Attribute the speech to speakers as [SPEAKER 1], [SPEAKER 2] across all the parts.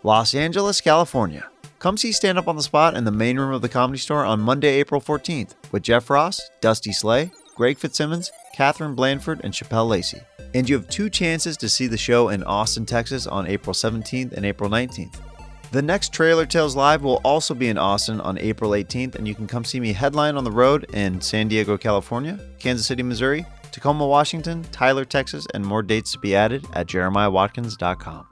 [SPEAKER 1] Los Angeles, California. Come see Stand Up on the Spot in the main room of the Comedy Store on Monday, April 14th with Jeff Ross, Dusty Slay, Greg Fitzsimmons, Catherine Blandford, and Chappelle Lacey. And you have 2 chances to see the show in Austin, Texas on April 17th and April 19th. The next Trailer Tales Live will also be in Austin on April 18th, and you can come see me headline on the road in San Diego, California, Kansas City, Missouri, Tacoma, Washington, Tyler, Texas, and more dates to be added at jeremiahwatkins.com.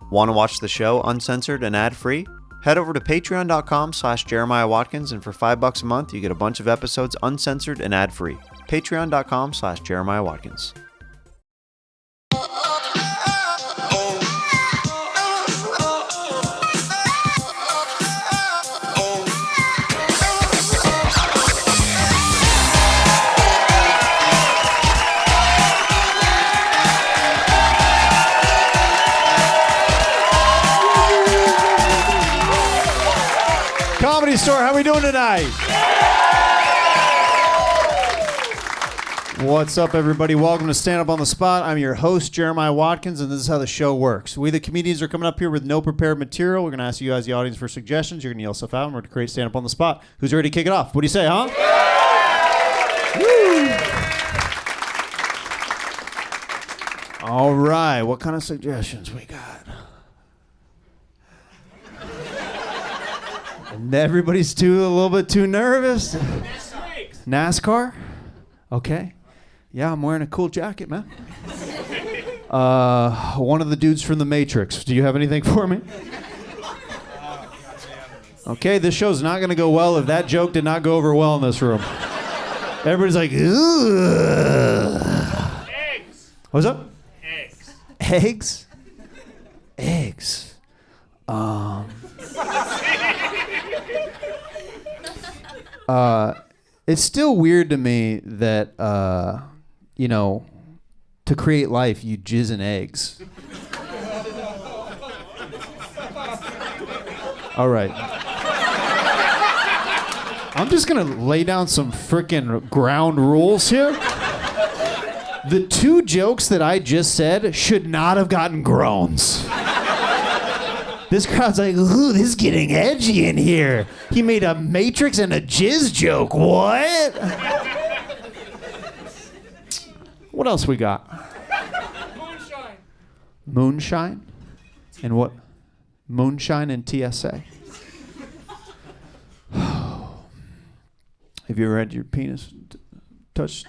[SPEAKER 1] Want to watch the show uncensored and ad-free? Head over to patreon.com/jeremiahwatkins, and for $5 a month, you get a bunch of episodes uncensored and ad-free. Patreon.com/jeremiahwatkins.
[SPEAKER 2] Comedy Store, how we doing tonight? What's up, everybody? Welcome to Stand Up on the Spot. I'm your host, Jeremiah Watkins, and this is how the show works. We, the comedians, are coming up here with no prepared material. We're going to ask you guys, the audience, for suggestions. You're going to yell stuff out, and we're going to create Stand Up on the Spot. Who's ready to kick it off? What do you say, huh? Woo! All right, what kind of suggestions we got? And everybody's a little bit too nervous. NASCAR? Okay. Yeah, I'm wearing a cool jacket, man. One of the dudes from The Matrix. Do you have anything for me? Okay, this show's not going to go well if that joke did not go over well in this room. Everybody's like, ugh.
[SPEAKER 3] Eggs.
[SPEAKER 2] What's up?
[SPEAKER 3] Eggs.
[SPEAKER 2] Eggs? Eggs. It's still weird to me that, to create life, you jizz in eggs. All right. I'm just going to lay down some frickin' ground rules here. The 2 jokes that I just said should not have gotten groans. This crowd's like, ooh, this is getting edgy in here. He made a Matrix and a jizz joke. What? What else we got?
[SPEAKER 3] Moonshine.
[SPEAKER 2] Moonshine? And what? Moonshine and TSA. Have you ever had your penis touched?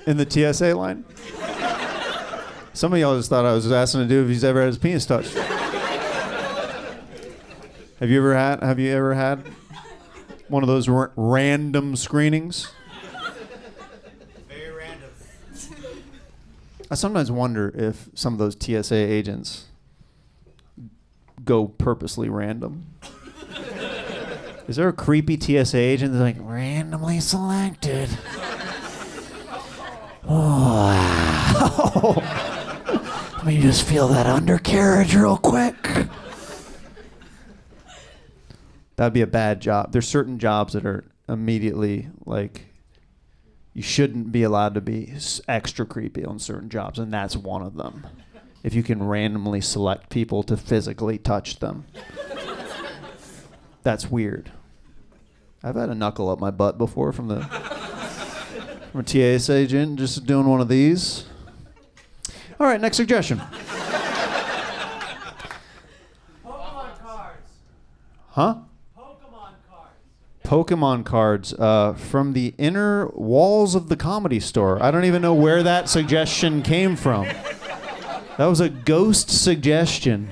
[SPEAKER 2] In the TSA line? Some of y'all just thought I was asking to do if he's ever had his penis touched. Have you ever had one of those random screenings?
[SPEAKER 3] Very random.
[SPEAKER 2] I sometimes wonder if some of those TSA agents go purposely random. Is there a creepy TSA agent that's like, randomly selected? Oh, wow. Let me just feel that undercarriage real quick. That'd be a bad job. There's certain jobs that are immediately like, you shouldn't be allowed to be extra creepy on certain jobs, and that's one of them. If you can randomly select people to physically touch them. That's weird. I've had a knuckle up my butt before from a TSA agent just doing one of these. All right, next suggestion.
[SPEAKER 3] Pokemon cards.
[SPEAKER 2] Huh?
[SPEAKER 3] Pokemon cards.
[SPEAKER 2] Pokemon cards from the inner walls of the Comedy Store. I don't even know where that suggestion came from. That was a ghost suggestion.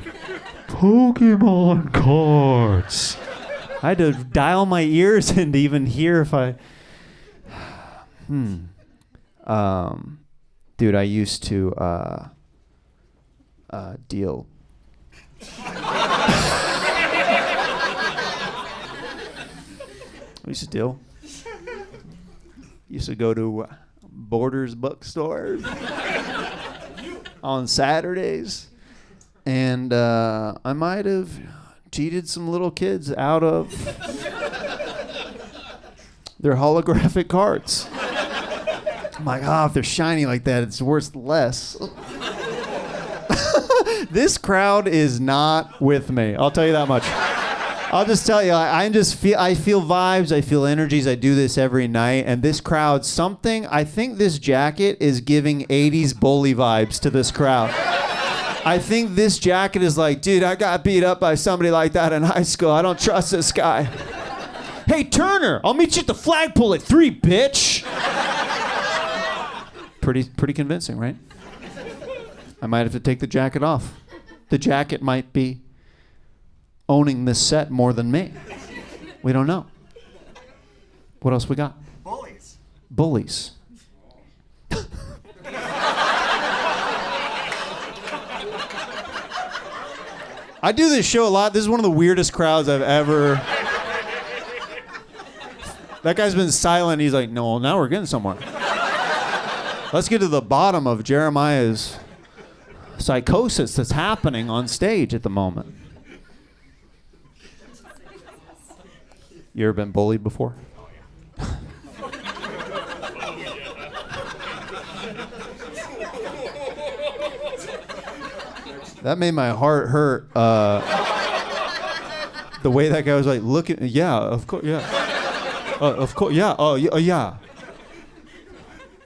[SPEAKER 2] Pokemon cards. I had to dial my ears in to even hear if I... Dude, I used to deal. We used to deal. Used to go to Borders bookstore on Saturdays, and I might have cheated some little kids out of their holographic cards. I'm like, if they're shiny like that, it's worth less. This crowd is not with me. I'll tell you that much. I'll just tell you, I feel vibes, I feel energies. I do this every night, and this crowd, I think this jacket is giving 80s bully vibes to this crowd. I think this jacket is like, dude, I got beat up by somebody like that in high school. I don't trust this guy. Hey, Turner, I'll meet you at the flagpole at 3, bitch. Pretty convincing, right? I might have to take the jacket off. The jacket might be owning this set more than me. We don't know. What else we got? Bullies. I do this show a lot. This is one of the weirdest crowds I've ever... That guy's been silent. He's like, no, now we're getting somewhere. Let's get to the bottom of Jeremiah's psychosis that's happening on stage at the moment. You ever been bullied before? That made my heart hurt. The way that guy was like, look at, yeah, of course, yeah. Of course, yeah, yeah.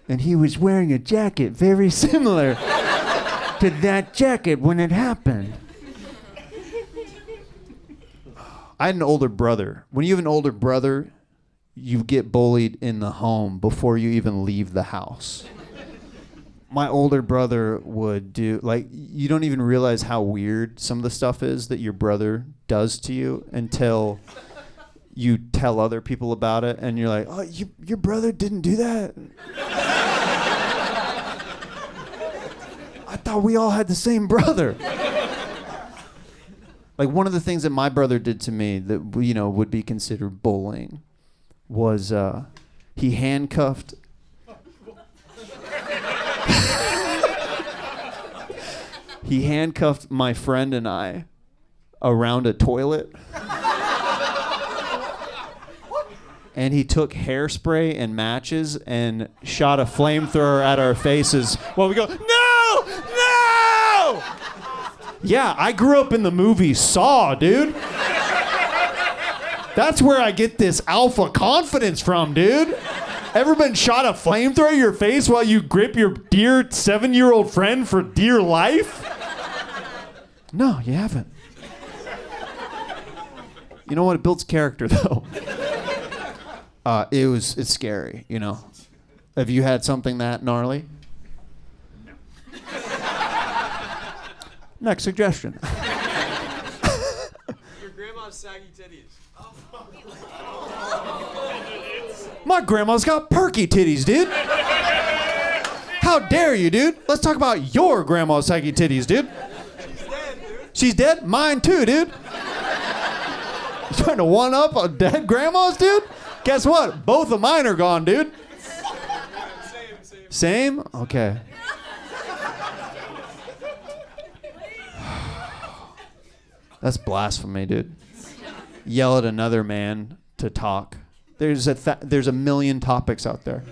[SPEAKER 2] And he was wearing a jacket very similar to that jacket when it happened. I had an older brother. When you have an older brother, you get bullied in the home before you even leave the house. My older brother would do, like, you don't even realize how weird some of the stuff is that your brother does to you until you tell other people about it, and you're like, oh, your brother didn't do that? I thought we all had the same brother. Like, one of the things that my brother did to me that, you know, would be considered bullying was he handcuffed... He handcuffed my friend and I around a toilet. And he took hairspray and matches and shot a flamethrower at our faces while we go, no! No! Yeah, I grew up in the movie Saw, dude. That's where I get this alpha confidence from, dude. Ever been shot a flamethrower at your face while you grip your dear 7-year-old friend for dear life? No, you haven't. You know what? It builds character, though. It's scary, you know. Have you had something that gnarly? No. Next suggestion.
[SPEAKER 3] Your grandma's saggy titties.
[SPEAKER 2] My grandma's got perky titties, dude. How dare you, dude? Let's talk about your grandma's saggy titties, dude.
[SPEAKER 3] She's dead, dude.
[SPEAKER 2] She's dead? Mine too, dude. You trying to one-up a dead grandma's, dude? Guess what? Both of mine are gone, dude. Same? Okay. That's blasphemy, dude. Yell at another man to talk. There's a million topics out there.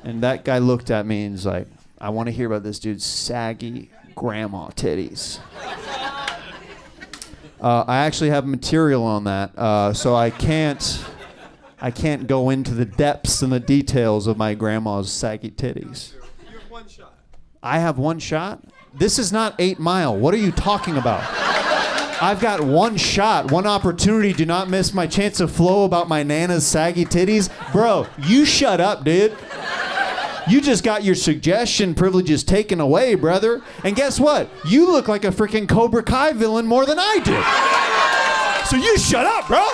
[SPEAKER 2] And that guy looked at me and was like, I want to hear about this dude's saggy grandma titties. I actually have material on that, so I can't go into the depths and the details of my grandma's saggy titties.
[SPEAKER 3] You have one shot.
[SPEAKER 2] I have one shot? This is not 8 Mile. What are you talking about? I've got one shot, one opportunity. Do not miss my chance of flow about my Nana's saggy titties. Bro, you shut up, dude. You just got your suggestion privileges taken away, brother. And guess what? You look like a freaking Cobra Kai villain more than I do. So you shut up, bro.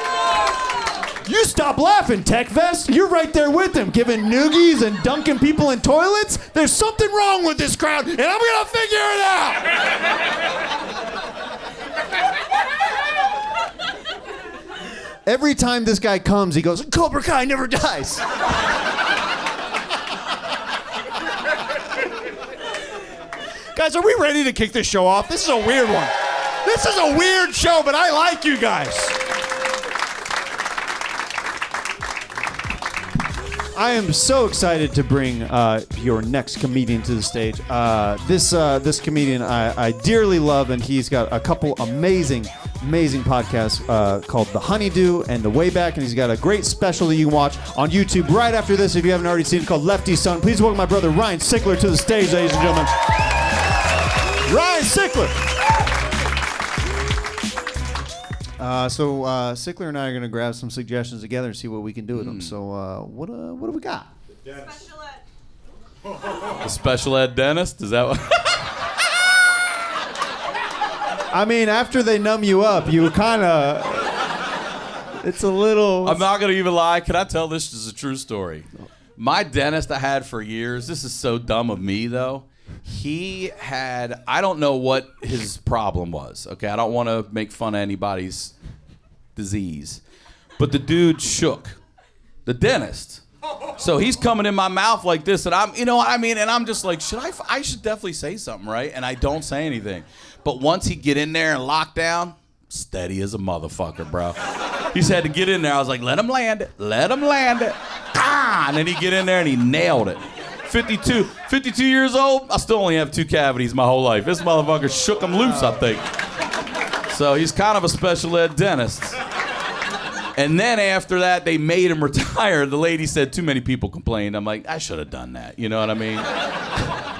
[SPEAKER 2] You stop laughing, Tech Vest. You're right there with him, giving noogies and dunking people in toilets. There's something wrong with this crowd, and I'm gonna figure it out. Every time this guy comes, he goes, Cobra Kai never dies. Guys, are we ready to kick this show off? This is a weird one. This is a weird show, but I like you guys. I am so excited to bring your next comedian to the stage. This comedian I dearly love, and he's got a couple amazing podcasts called The Honeydew and The Wayback, and he's got a great special that you can watch on YouTube right after this if you haven't already seen it, called Lefty Son. Please welcome my brother Ryan Sickler to the stage, ladies and gentlemen. Ryan Sickler. So Sickler and I are going to grab some suggestions together and see what we can do with them. So what do we got?
[SPEAKER 4] Special ed.
[SPEAKER 5] A special ed dentist? Is that what?
[SPEAKER 2] I mean, after they numb you up, you kind of... It's a little...
[SPEAKER 5] I'm not going to even lie. Can I tell this is a true story? My dentist I had for years, this is so dumb of me, though. He had... I don't know what his problem was, okay? I don't want to make fun of anybody's disease. But the dude shook. The dentist. So he's coming in my mouth like this, and I'm, you know what I mean? And I'm just like, I should definitely say something, right? And I don't say anything. But once he get in there and lock down, steady as a motherfucker, bro. He just had to get in there. I was like, let him land it. Let him land it. Ah! And then he get in there and he nailed it. 52 years old, I still only have 2 cavities my whole life. This motherfucker shook him loose, I think. So he's kind of a special ed dentist. And then after that, they made him retire. The lady said too many people complained. I'm like, I should have done that. You know what I mean?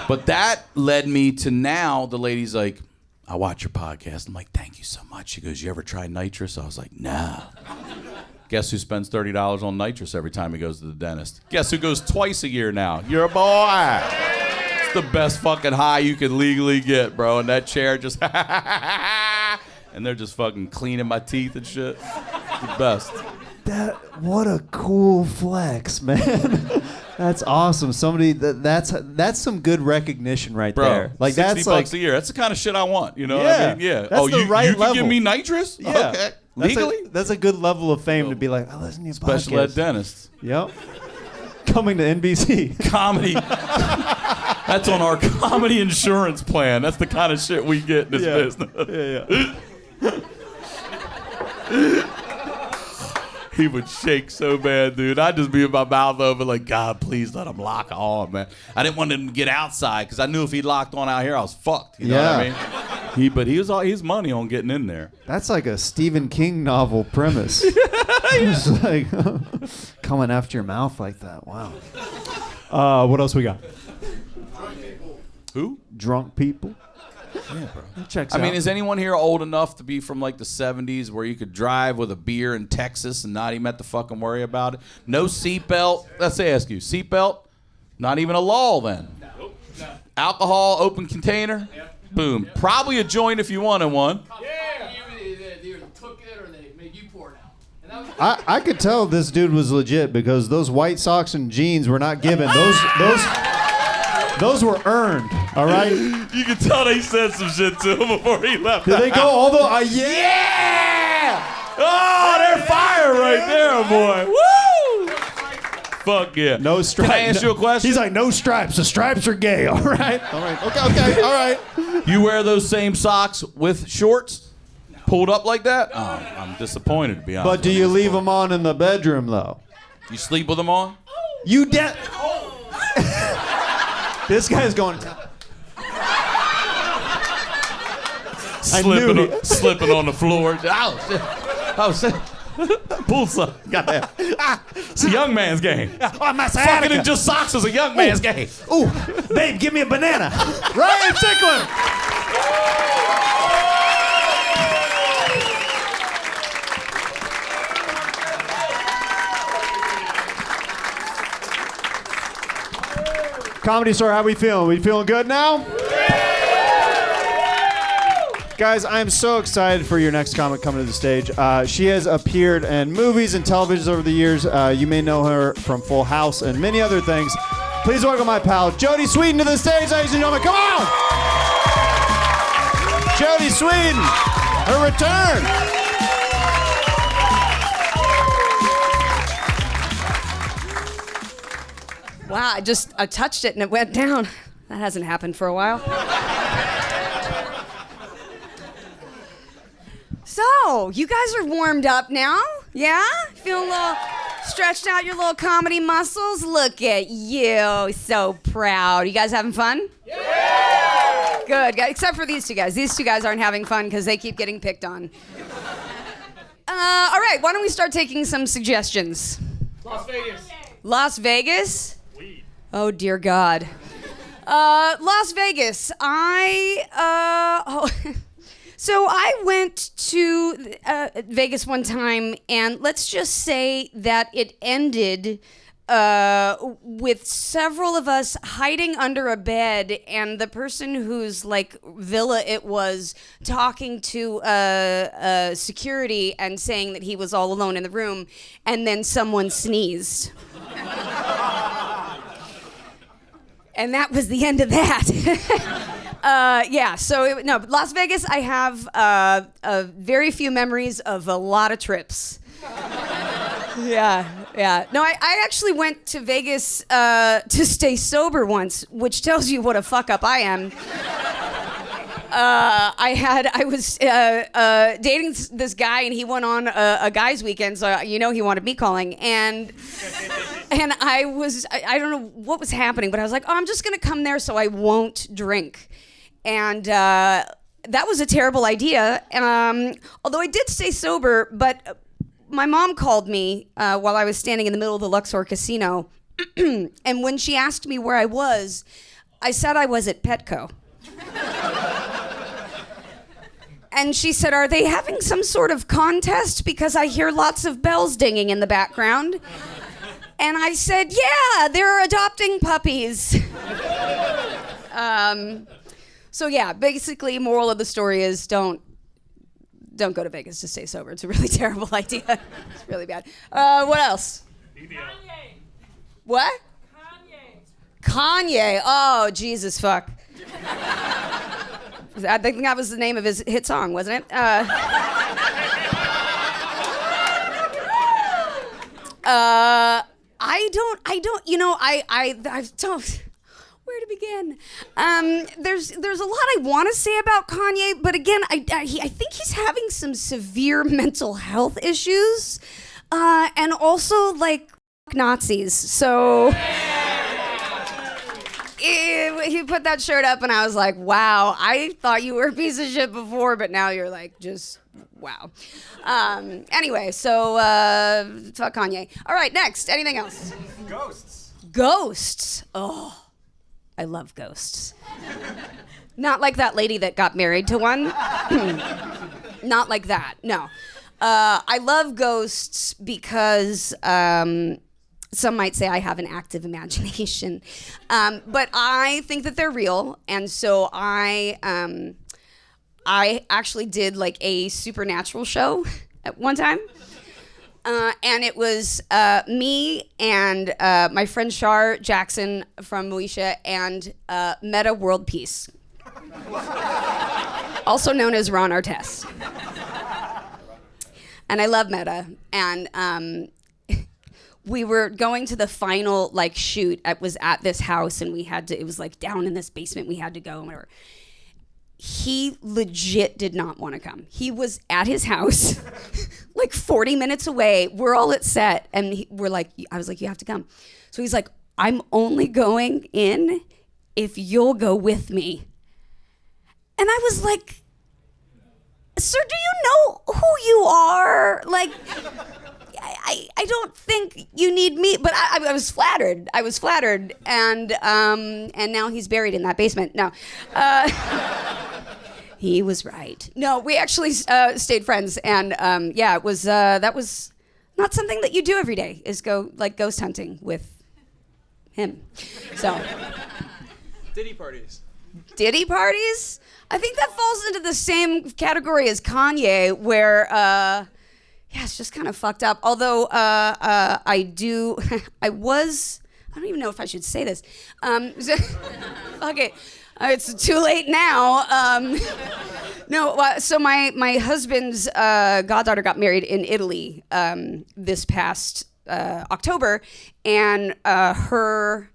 [SPEAKER 5] But that led me to now, the lady's like, I watch your podcast. I'm like, thank you so much. She goes, you ever try nitrous? I was like, no. Guess who spends $30 on nitrous every time he goes to the dentist? Guess who goes twice a year now? Your boy. It's the best fucking high you can legally get, bro. And that chair just, and they're just fucking cleaning my teeth and shit. It's the best.
[SPEAKER 2] What a cool flex, man. That's awesome. Somebody that's some good recognition right
[SPEAKER 5] Bro,
[SPEAKER 2] there. Like
[SPEAKER 5] $60
[SPEAKER 2] that's like
[SPEAKER 5] a year. That's the kind of shit I want. You know what
[SPEAKER 2] Yeah.
[SPEAKER 5] I mean? Yeah.
[SPEAKER 2] That's the right
[SPEAKER 5] you
[SPEAKER 2] level.
[SPEAKER 5] can give me nitrous?
[SPEAKER 2] yeah.
[SPEAKER 5] Okay.
[SPEAKER 2] That's
[SPEAKER 5] Legally?
[SPEAKER 2] that's a good level of fame to be like, oh, listen to your
[SPEAKER 5] Special ed
[SPEAKER 2] podcast.
[SPEAKER 5] dentist.
[SPEAKER 2] Yep. Coming to NBC.
[SPEAKER 5] Comedy. That's on our comedy insurance plan. That's the kind of shit we get in this business.
[SPEAKER 2] Yeah.
[SPEAKER 5] He would shake so bad, dude. I'd just be with my mouth open like, God, please let him lock on, man. I didn't want him to get outside because I knew if he locked on out here, I was fucked. You know what I mean? But he was all his money on getting in there.
[SPEAKER 2] That's like a Stephen King novel premise. It's like coming after your mouth like that. Wow. What else we got?
[SPEAKER 5] Who?
[SPEAKER 2] Drunk people.
[SPEAKER 5] Yeah, bro.
[SPEAKER 2] That checks
[SPEAKER 5] I
[SPEAKER 2] out.
[SPEAKER 5] mean, is anyone here old enough to be from like the 70s where you could drive with a beer in Texas and not even have to fucking worry about it? No seatbelt. Let's ask you. Seatbelt? Not even a law then. Nope. No. Alcohol, open container? Yep. Boom. Probably a joint if you wanted one.
[SPEAKER 4] Yeah. They either took it or they made you pour it out. And that was
[SPEAKER 2] I could tell this dude was legit because those white socks and jeans were not given. Those were earned, all right?
[SPEAKER 5] You can tell they said some shit to him before he left.
[SPEAKER 2] Did they go all the... yeah!
[SPEAKER 5] Oh, they're fire right there, boy. Woo! Fuck yeah.
[SPEAKER 2] No stripes.
[SPEAKER 5] Can I ask you a question?
[SPEAKER 2] He's like, no stripes. The stripes are gay, all right? All right. Okay, all right.
[SPEAKER 5] You wear those same socks with shorts? Pulled up like that? Oh, I'm disappointed, to be honest.
[SPEAKER 2] But do you leave them on in the bedroom, though?
[SPEAKER 5] You sleep with them on?
[SPEAKER 2] You This guy's going...
[SPEAKER 5] Slipping on the floor. Oh, shit. Pull some. Goddamn. It's a young man's game.
[SPEAKER 2] Oh, my
[SPEAKER 5] Fucking in just socks is a young man's game.
[SPEAKER 2] Ooh, babe, give me a banana. Ryan Sickler. Comedy Store, how we feeling? We feeling good now? Guys, I am so excited for your next comic coming to the stage. She has appeared in movies and televisions over the years. You may know her from Full House and many other things. Please welcome my pal, Jodie Sweetin, to the stage, ladies and gentlemen. Come on! Jodie Sweetin, her return.
[SPEAKER 6] Wow, I touched it and it went down. That hasn't happened for a while. So, you guys are warmed up now? Yeah? Feeling a little Stretched out your little comedy muscles? Look at you. So proud. You guys having fun? Yeah! Good. Except for these two guys. These two guys aren't having fun because they keep getting picked on. All right, why don't we start taking some suggestions?
[SPEAKER 4] Las Vegas.
[SPEAKER 6] Las Vegas? Oh, dear God. Las Vegas. So I went to Vegas one time, and let's just say that it ended with several of us hiding under a bed, and the person whose like villa it was talking to security and saying that he was all alone in the room, and then someone sneezed. And that was the end of that. But Las Vegas, I have very few memories of a lot of trips. Yeah. No, I actually went to Vegas to stay sober once, which tells you what a fuck up I am. I was dating this guy, and he went on a guy's weekend, so he wanted me calling, and I don't know what was happening, but I was like, I'm just gonna come there so I won't drink, and that was a terrible idea. Although I did stay sober, but my mom called me while I was standing in the middle of the Luxor Casino, and when she asked me where I was, I said I was at Petco. And she said, "Are they having some sort of contest? Because I hear lots of bells dinging in the background." And I said, "Yeah, they're adopting puppies." So yeah, basically, moral of the story is don't go to Vegas to stay sober. It's a really terrible idea. It's really bad. What else?
[SPEAKER 7] Kanye.
[SPEAKER 6] What? Kanye. Oh, Jesus fuck. I think that was the name of his hit song, wasn't it? I don't, where to begin? There's a lot I want to say about Kanye, but again, I think he's having some severe mental health issues, and also like Nazis, so... He put that shirt up, and I was like, wow, I thought you were a piece of shit before, but now you're like, just wow. Anyway, so fuck Kanye. All right, next. Anything else? Ghosts. Oh, I love ghosts. Not like that lady that got married to one. Not like that, no. I love ghosts because... some might say I have an active imagination, but I think that they're real, and so I actually did like a supernatural show at one time, and it was me and my friend Shar Jackson from Moesha and Meta World Peace, also known as Ron Artest, and I love Meta, and we were going to the final like shoot. It was at this house, and it was like down in this basement. We had to go and whatever. He legit did not want to come. He was at his house, like 40 minutes away. We're all at set, and I was like, you have to come. So he's like, I'm only going in if you'll go with me. And I was like, sir, do you know who you are? Like, I don't think you need me, but I was flattered. And now he's buried in that basement. No, he was right. No, we actually stayed friends, and it was that was not something that you do every day. Is go like ghost hunting with him. So
[SPEAKER 3] Diddy parties.
[SPEAKER 6] I think that falls into the same category as Kanye, where. Yeah, it's just kind of fucked up. Although I don't even know if I should say this. Okay, it's too late now. So my husband's goddaughter got married in Italy this past October, and her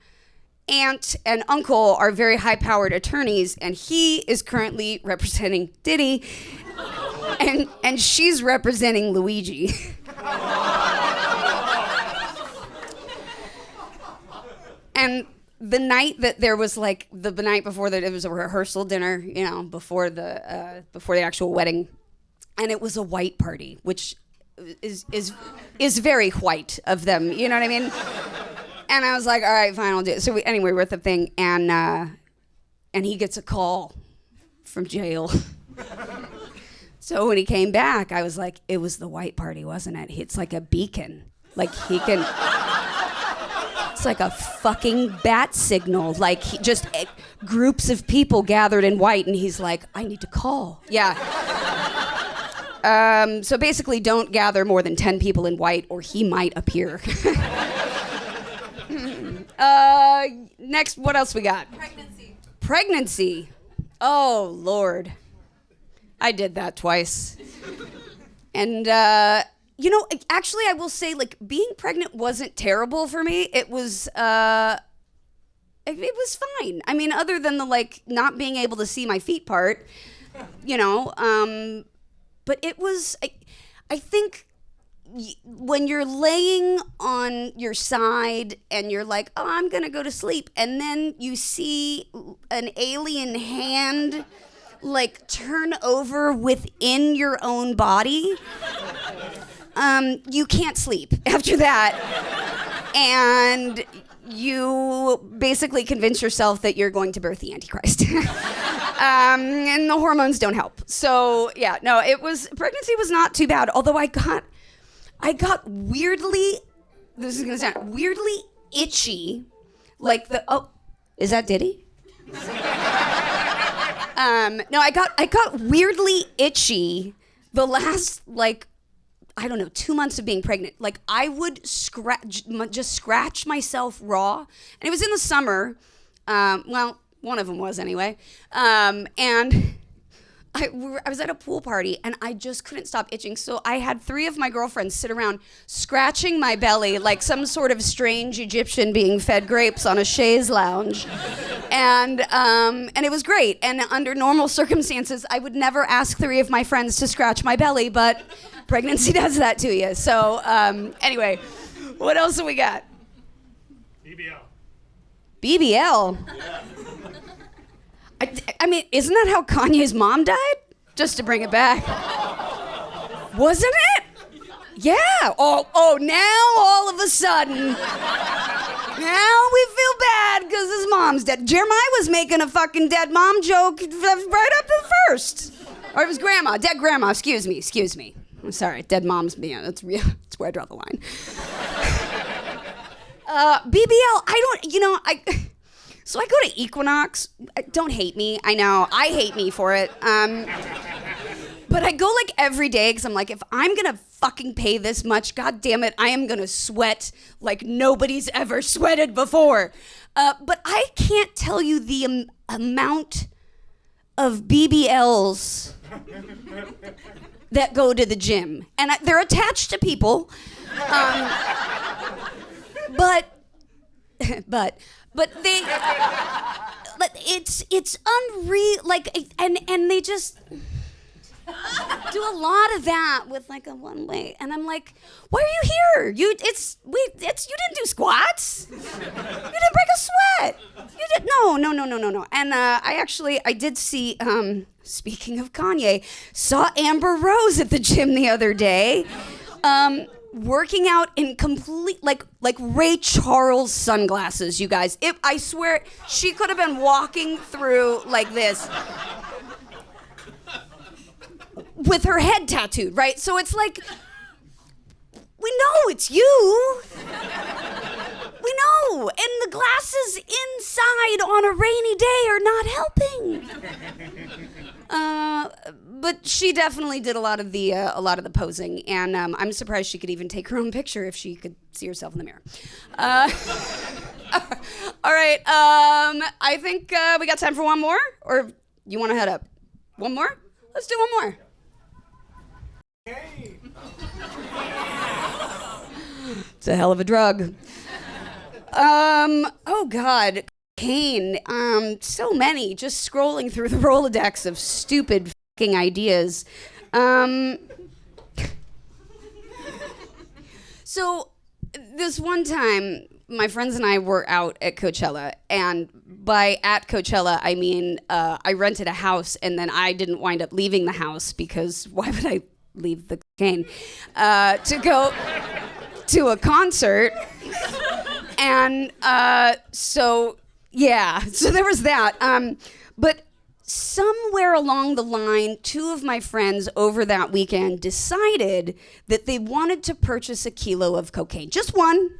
[SPEAKER 6] aunt and uncle are very high-powered attorneys, and he is currently representing Diddy. And she's representing Luigi. And the night that there was like the night before that, it was a rehearsal dinner, you know, before the actual wedding, and it was a white party, which is very white of them, you know what I mean? And I was like, all right, fine, I'll do it. So anyway, we're at the thing, and he gets a call from jail. So when he came back, I was like, it was the white party, wasn't it? It's like a beacon. Like he can, it's like a fucking bat signal. Like groups of people gathered in white, and he's like, I need to call. Yeah. So basically don't gather more than 10 people in white or he might appear. Next, what else we got? Pregnancy. Oh, Lord. I did that twice. And, you know, actually, I will say, like, being pregnant wasn't terrible for me. It was fine. I mean, other than the, like, not being able to see my feet part, you know, but it was, I think when you're laying on your side and you're like, oh, I'm going to go to sleep, and then you see an alien hand like turn over within your own body, you can't sleep after that. And you basically convince yourself that you're going to birth the Antichrist. And the hormones don't help. So yeah, no, pregnancy was not too bad. Although I got weirdly, this is gonna sound weirdly itchy. Like is that Diddy? No, I got weirdly itchy the last, like, I don't know, 2 months of being pregnant. Like, I would just scratch myself raw. And it was in the summer. Well, one of them was anyway. And I was at a pool party, and I just couldn't stop itching. So I had 3 of my girlfriends sit around scratching my belly like some sort of strange Egyptian being fed grapes on a chaise lounge. And it was great. And under normal circumstances, I would never ask 3 of my friends to scratch my belly, but pregnancy does that to you. So anyway, what else have we got?
[SPEAKER 7] BBL.
[SPEAKER 6] BBL?
[SPEAKER 7] Yeah.
[SPEAKER 6] I mean, isn't that how Kanye's mom died? Just to bring it back. Wasn't it? Yeah. Oh, now all of a sudden, now we feel bad because his mom's dead. Jeremiah was making a fucking dead mom joke right up at first. Or it was grandma, dead grandma, excuse me. I'm sorry, dead mom's, yeah, that's where I draw the line. BBL, so I go to Equinox. Don't hate me. I know. I hate me for it. But I go like every day because I'm like, if I'm going to fucking pay this much, God damn it, I am going to sweat like nobody's ever sweated before. But I can't tell you the amount of BBLs that go to the gym. And they're attached to people. But they, it's unreal, like, and they just do a lot of that with like a one way, and I'm like, why are you here? You didn't do squats. You didn't break a sweat. You did no. And I did see. Speaking of Kanye, saw Amber Rose at the gym the other day. Working out in complete, like Ray Charles sunglasses, you guys. I swear, she could have been walking through like this with her head tattooed, right? So it's like, we know it's you. We know. And the glasses inside on a rainy day are not helping. But she definitely did a lot of the posing, and I'm surprised she could even take her own picture if she could see herself in the mirror. All right, I think we got time for one more, or you want to head up? One more? Let's do one more.
[SPEAKER 7] Hey.
[SPEAKER 6] It's a hell of a drug. Oh God. Cocaine, so many, just scrolling through the Rolodex of stupid fucking ideas. So this one time, my friends and I were out at Coachella, and by at Coachella, I mean I rented a house, and then I didn't wind up leaving the house because why would I leave the cocaine to go to a concert? And so there was that. But somewhere along the line, two of my friends over that weekend decided that they wanted to purchase a kilo of cocaine. Just one.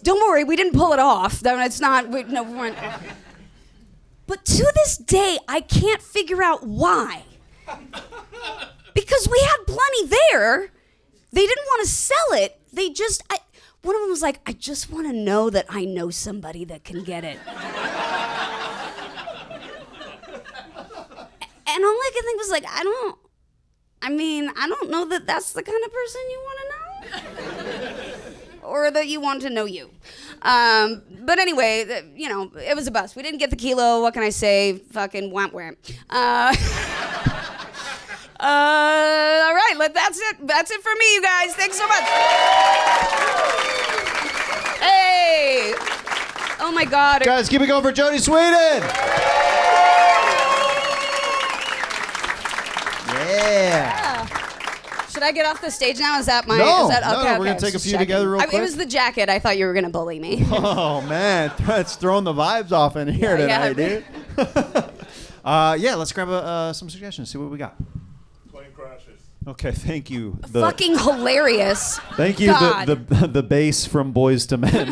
[SPEAKER 6] Don't worry, we didn't pull it off. It's not, we weren't. But to this day, I can't figure out why. Because we had plenty there. They didn't want to sell it. One of them was like, I just want to know that I know somebody that can get it. And all I could think was like, I don't know that that's the kind of person you want to know. Or that you want to know you. But anyway, it was a bust. We didn't get the kilo. What can I say? Fucking whamp whamp. All right, that's it. That's it for me, you guys. Thanks so much. Hey. Oh my God.
[SPEAKER 2] Guys, keep it going for Jodie Sweetin. Yeah.
[SPEAKER 6] Should I get off the stage now? Is that my?
[SPEAKER 2] No,
[SPEAKER 6] is that, okay,
[SPEAKER 2] we're gonna take a few together real quick.
[SPEAKER 6] It was the jacket. I thought you were gonna bully me.
[SPEAKER 2] Oh man, it's throwing the vibes off in here tonight, dude. Let's grab some suggestions. See what we got.
[SPEAKER 7] Plane crashes.
[SPEAKER 2] Okay, thank you.
[SPEAKER 6] Fucking hilarious.
[SPEAKER 2] Thank you,
[SPEAKER 6] God.
[SPEAKER 2] the bass from Boys to Men.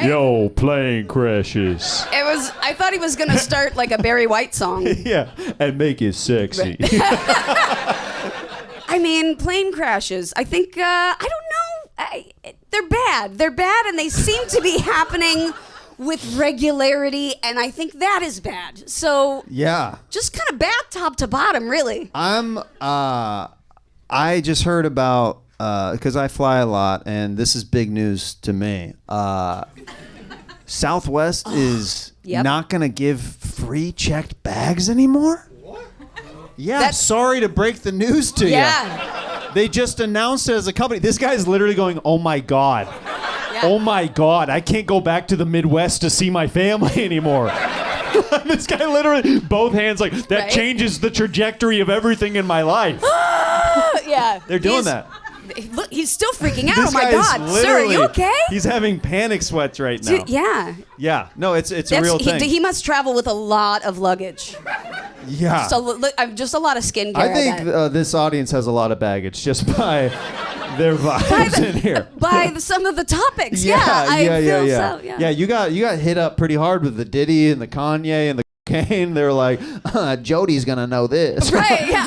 [SPEAKER 2] Yo, plane crashes.
[SPEAKER 6] I thought he was gonna start like a Barry White song.
[SPEAKER 2] Yeah, and make it sexy.
[SPEAKER 6] I mean, plane crashes. I think I don't know. They're bad. They're bad, and they seem to be happening with regularity, and I think that is bad. So
[SPEAKER 2] yeah,
[SPEAKER 6] just kind of bad top to bottom, really.
[SPEAKER 2] I just heard about because I fly a lot, and this is big news to me. Southwest is not gonna give free checked bags anymore. What? Yeah, sorry to break the news to you. They just announced it as a company. This guy's literally going, "Oh my God. Yeah. Oh my God, I can't go back to the Midwest to see my family anymore." This guy literally, both hands like, that changes the trajectory of everything in my life.
[SPEAKER 6] Yeah.
[SPEAKER 2] They're doing that.
[SPEAKER 6] Look, he's still freaking out.
[SPEAKER 2] This
[SPEAKER 6] Oh my God, sir, are you okay?
[SPEAKER 2] He's having panic sweats right now.
[SPEAKER 6] Yeah.
[SPEAKER 2] Yeah. No, it's a real thing.
[SPEAKER 6] He must travel with a lot of luggage.
[SPEAKER 2] Yeah.
[SPEAKER 6] Just a lot of skincare.
[SPEAKER 2] I think this audience has a lot of baggage just by their vibes in here.
[SPEAKER 6] By some of the topics. I feel so.
[SPEAKER 2] Yeah, you got hit up pretty hard with the Diddy and the Kanye and the cocaine. They're like, Jodie's gonna know this.
[SPEAKER 6] Right. Yeah.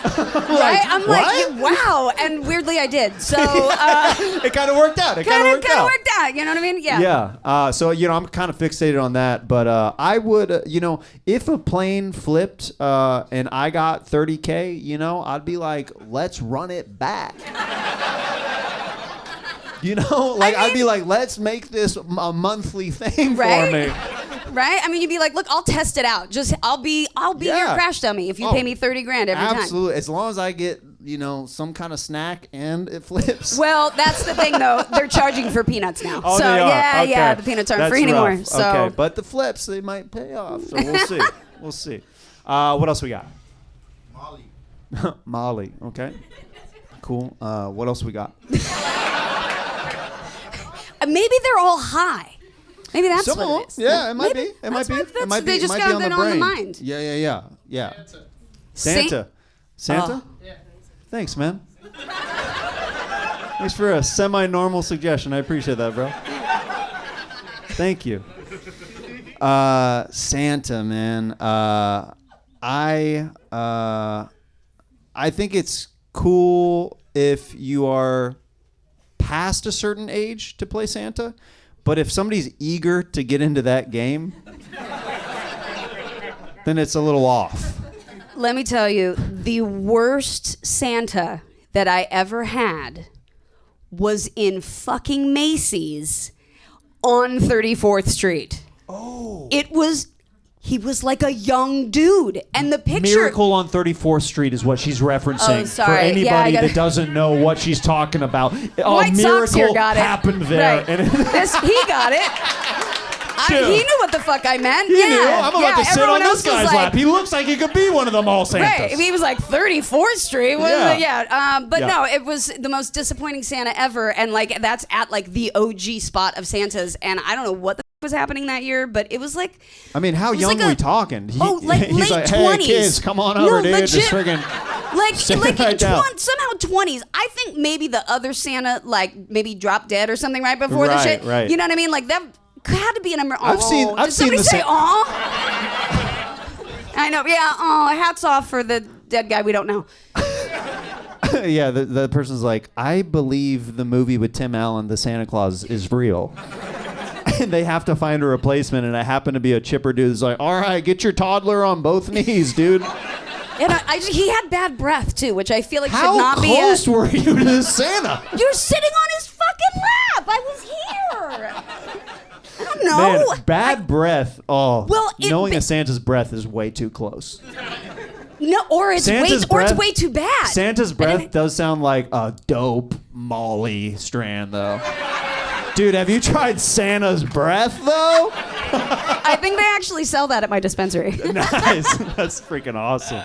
[SPEAKER 6] Right. I'm like, wow. And weirdly, I did. So
[SPEAKER 2] it kind of worked out. It kind of worked out.
[SPEAKER 6] You know what I mean? Yeah.
[SPEAKER 2] Yeah. So I'm kind of fixated on that, but I would, if a plane flipped and I got $30K, I'd be like, let's run it back. I'd be like, let's make this a monthly thing for me.
[SPEAKER 6] Right? I mean, you'd be like, look, I'll test it out. I'll be your crash dummy if you pay me $30,000 every time.
[SPEAKER 2] Absolutely. As long as I get, some kind of snack and it flips.
[SPEAKER 6] Well, that's the thing though. They're charging for peanuts now.
[SPEAKER 2] Oh,
[SPEAKER 6] so
[SPEAKER 2] they are.
[SPEAKER 6] yeah, the peanuts aren't free anymore.
[SPEAKER 2] Rough.
[SPEAKER 6] So
[SPEAKER 2] okay, but the flips, they might pay off. So we'll see. We'll see. What else we got?
[SPEAKER 7] Molly.
[SPEAKER 2] Molly. Okay. Cool. What else we got?
[SPEAKER 6] Maybe they're all high. Maybe that's what it is.
[SPEAKER 2] Yeah, it might be. It might be.
[SPEAKER 6] It
[SPEAKER 2] might be.
[SPEAKER 6] They just
[SPEAKER 2] it might
[SPEAKER 6] got
[SPEAKER 2] be on
[SPEAKER 6] that
[SPEAKER 2] the
[SPEAKER 6] on the
[SPEAKER 2] brain.
[SPEAKER 6] mind.
[SPEAKER 2] Yeah. Santa. Santa?
[SPEAKER 6] Oh.
[SPEAKER 4] Yeah.
[SPEAKER 2] Thanks, man. Thanks for a semi-normal suggestion. I appreciate that, bro. Thank you. Santa, man. I think it's cool if you are past a certain age to play Santa, but if somebody's eager to get into that game, then it's a little off.
[SPEAKER 6] Let me tell you, the worst Santa that I ever had was in fucking Macy's on 34th Street.
[SPEAKER 2] Oh.
[SPEAKER 6] It was he was like a young dude. And the picture...
[SPEAKER 2] Miracle on 34th Street is what she's referencing.
[SPEAKER 6] Oh, sorry.
[SPEAKER 2] For anybody
[SPEAKER 6] Yeah, I gotta-
[SPEAKER 2] that doesn't know what she's talking about.
[SPEAKER 6] White
[SPEAKER 2] a
[SPEAKER 6] Sox here
[SPEAKER 2] miracle
[SPEAKER 6] got it.
[SPEAKER 2] happened there.
[SPEAKER 6] Right.
[SPEAKER 2] And
[SPEAKER 6] He got it. He knew what the fuck I meant.
[SPEAKER 2] He knew. I'm about to sit on
[SPEAKER 6] everyone
[SPEAKER 2] this
[SPEAKER 6] else was
[SPEAKER 2] guy's
[SPEAKER 6] like,
[SPEAKER 2] lap. He looks like he could be one of the mall Santas.
[SPEAKER 6] Right. He was like 34th Street. But
[SPEAKER 2] Yeah.
[SPEAKER 6] no, it was the most disappointing Santa ever. And like, that's at like the OG spot of Santas. And I don't know what the was happening that year, but it was like...
[SPEAKER 2] I mean, how
[SPEAKER 6] it was
[SPEAKER 2] young
[SPEAKER 6] like
[SPEAKER 2] are we talking?
[SPEAKER 6] like
[SPEAKER 2] he's
[SPEAKER 6] late
[SPEAKER 2] like,
[SPEAKER 6] 20s.
[SPEAKER 2] hey, kids, come on over, dude.
[SPEAKER 6] legit.
[SPEAKER 2] Just friggin' sit right down.
[SPEAKER 6] Somehow 20s. I think maybe the other Santa like maybe dropped dead or something right before the
[SPEAKER 2] Right,
[SPEAKER 6] shit.
[SPEAKER 2] right.
[SPEAKER 6] You know what I mean? Like that had to be an emergency.
[SPEAKER 2] I've seen
[SPEAKER 6] Did somebody
[SPEAKER 2] the
[SPEAKER 6] say
[SPEAKER 2] Sa-
[SPEAKER 6] aw? I know. Yeah. Oh, hats off for the dead guy we don't know.
[SPEAKER 2] Yeah, the person's like, I believe the movie with Tim Allen, The Santa Claus, is real. And they have to find a replacement, and I happen to be a chipper dude who's like, all right, get your toddler on both knees, dude.
[SPEAKER 6] And he had bad breath too, which I feel like should
[SPEAKER 2] How
[SPEAKER 6] not be.
[SPEAKER 2] close were you to this Santa?
[SPEAKER 6] You're sitting on his fucking lap. I was here. I don't know.
[SPEAKER 2] Man, bad breath. Oh,
[SPEAKER 6] Well,
[SPEAKER 2] knowing a Santa's breath is way too close.
[SPEAKER 6] No, or it's
[SPEAKER 2] Santa's
[SPEAKER 6] way
[SPEAKER 2] breath-
[SPEAKER 6] way too bad.
[SPEAKER 2] Santa's breath does sound like a dope Molly strand, though. Dude, have you tried Santa's breath, though?
[SPEAKER 6] I think they actually sell that at my dispensary.
[SPEAKER 2] Nice. That's freaking awesome.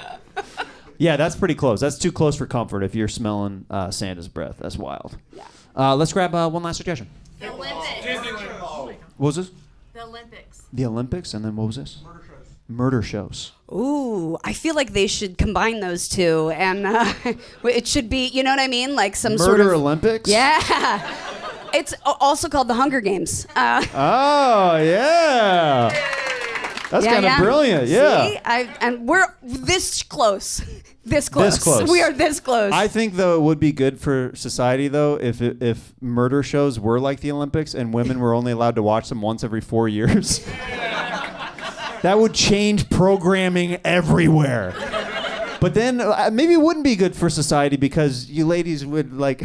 [SPEAKER 2] Yeah, that's pretty close. That's too close for comfort if you're smelling Santa's breath. That's wild. Yeah. Let's grab one last suggestion.
[SPEAKER 8] The Olympics.
[SPEAKER 2] What was this?
[SPEAKER 8] The Olympics.
[SPEAKER 2] The Olympics, and then what was this? Murder shows.
[SPEAKER 6] Ooh, I feel like they should combine those two, and it should be, you know what I mean, like some
[SPEAKER 2] Murder
[SPEAKER 6] sort of
[SPEAKER 2] Olympics?
[SPEAKER 6] Yeah. It's also called the Hunger Games.
[SPEAKER 2] Oh, yeah. That's kind of brilliant, yeah.
[SPEAKER 6] See? And we're this close. This close.
[SPEAKER 2] This close.
[SPEAKER 6] We are this close.
[SPEAKER 2] I think, though, it would be good for society, though, if murder shows were like the Olympics and women were only allowed to watch them once every 4 years. That would change programming everywhere. But then maybe it wouldn't be good for society because you ladies would like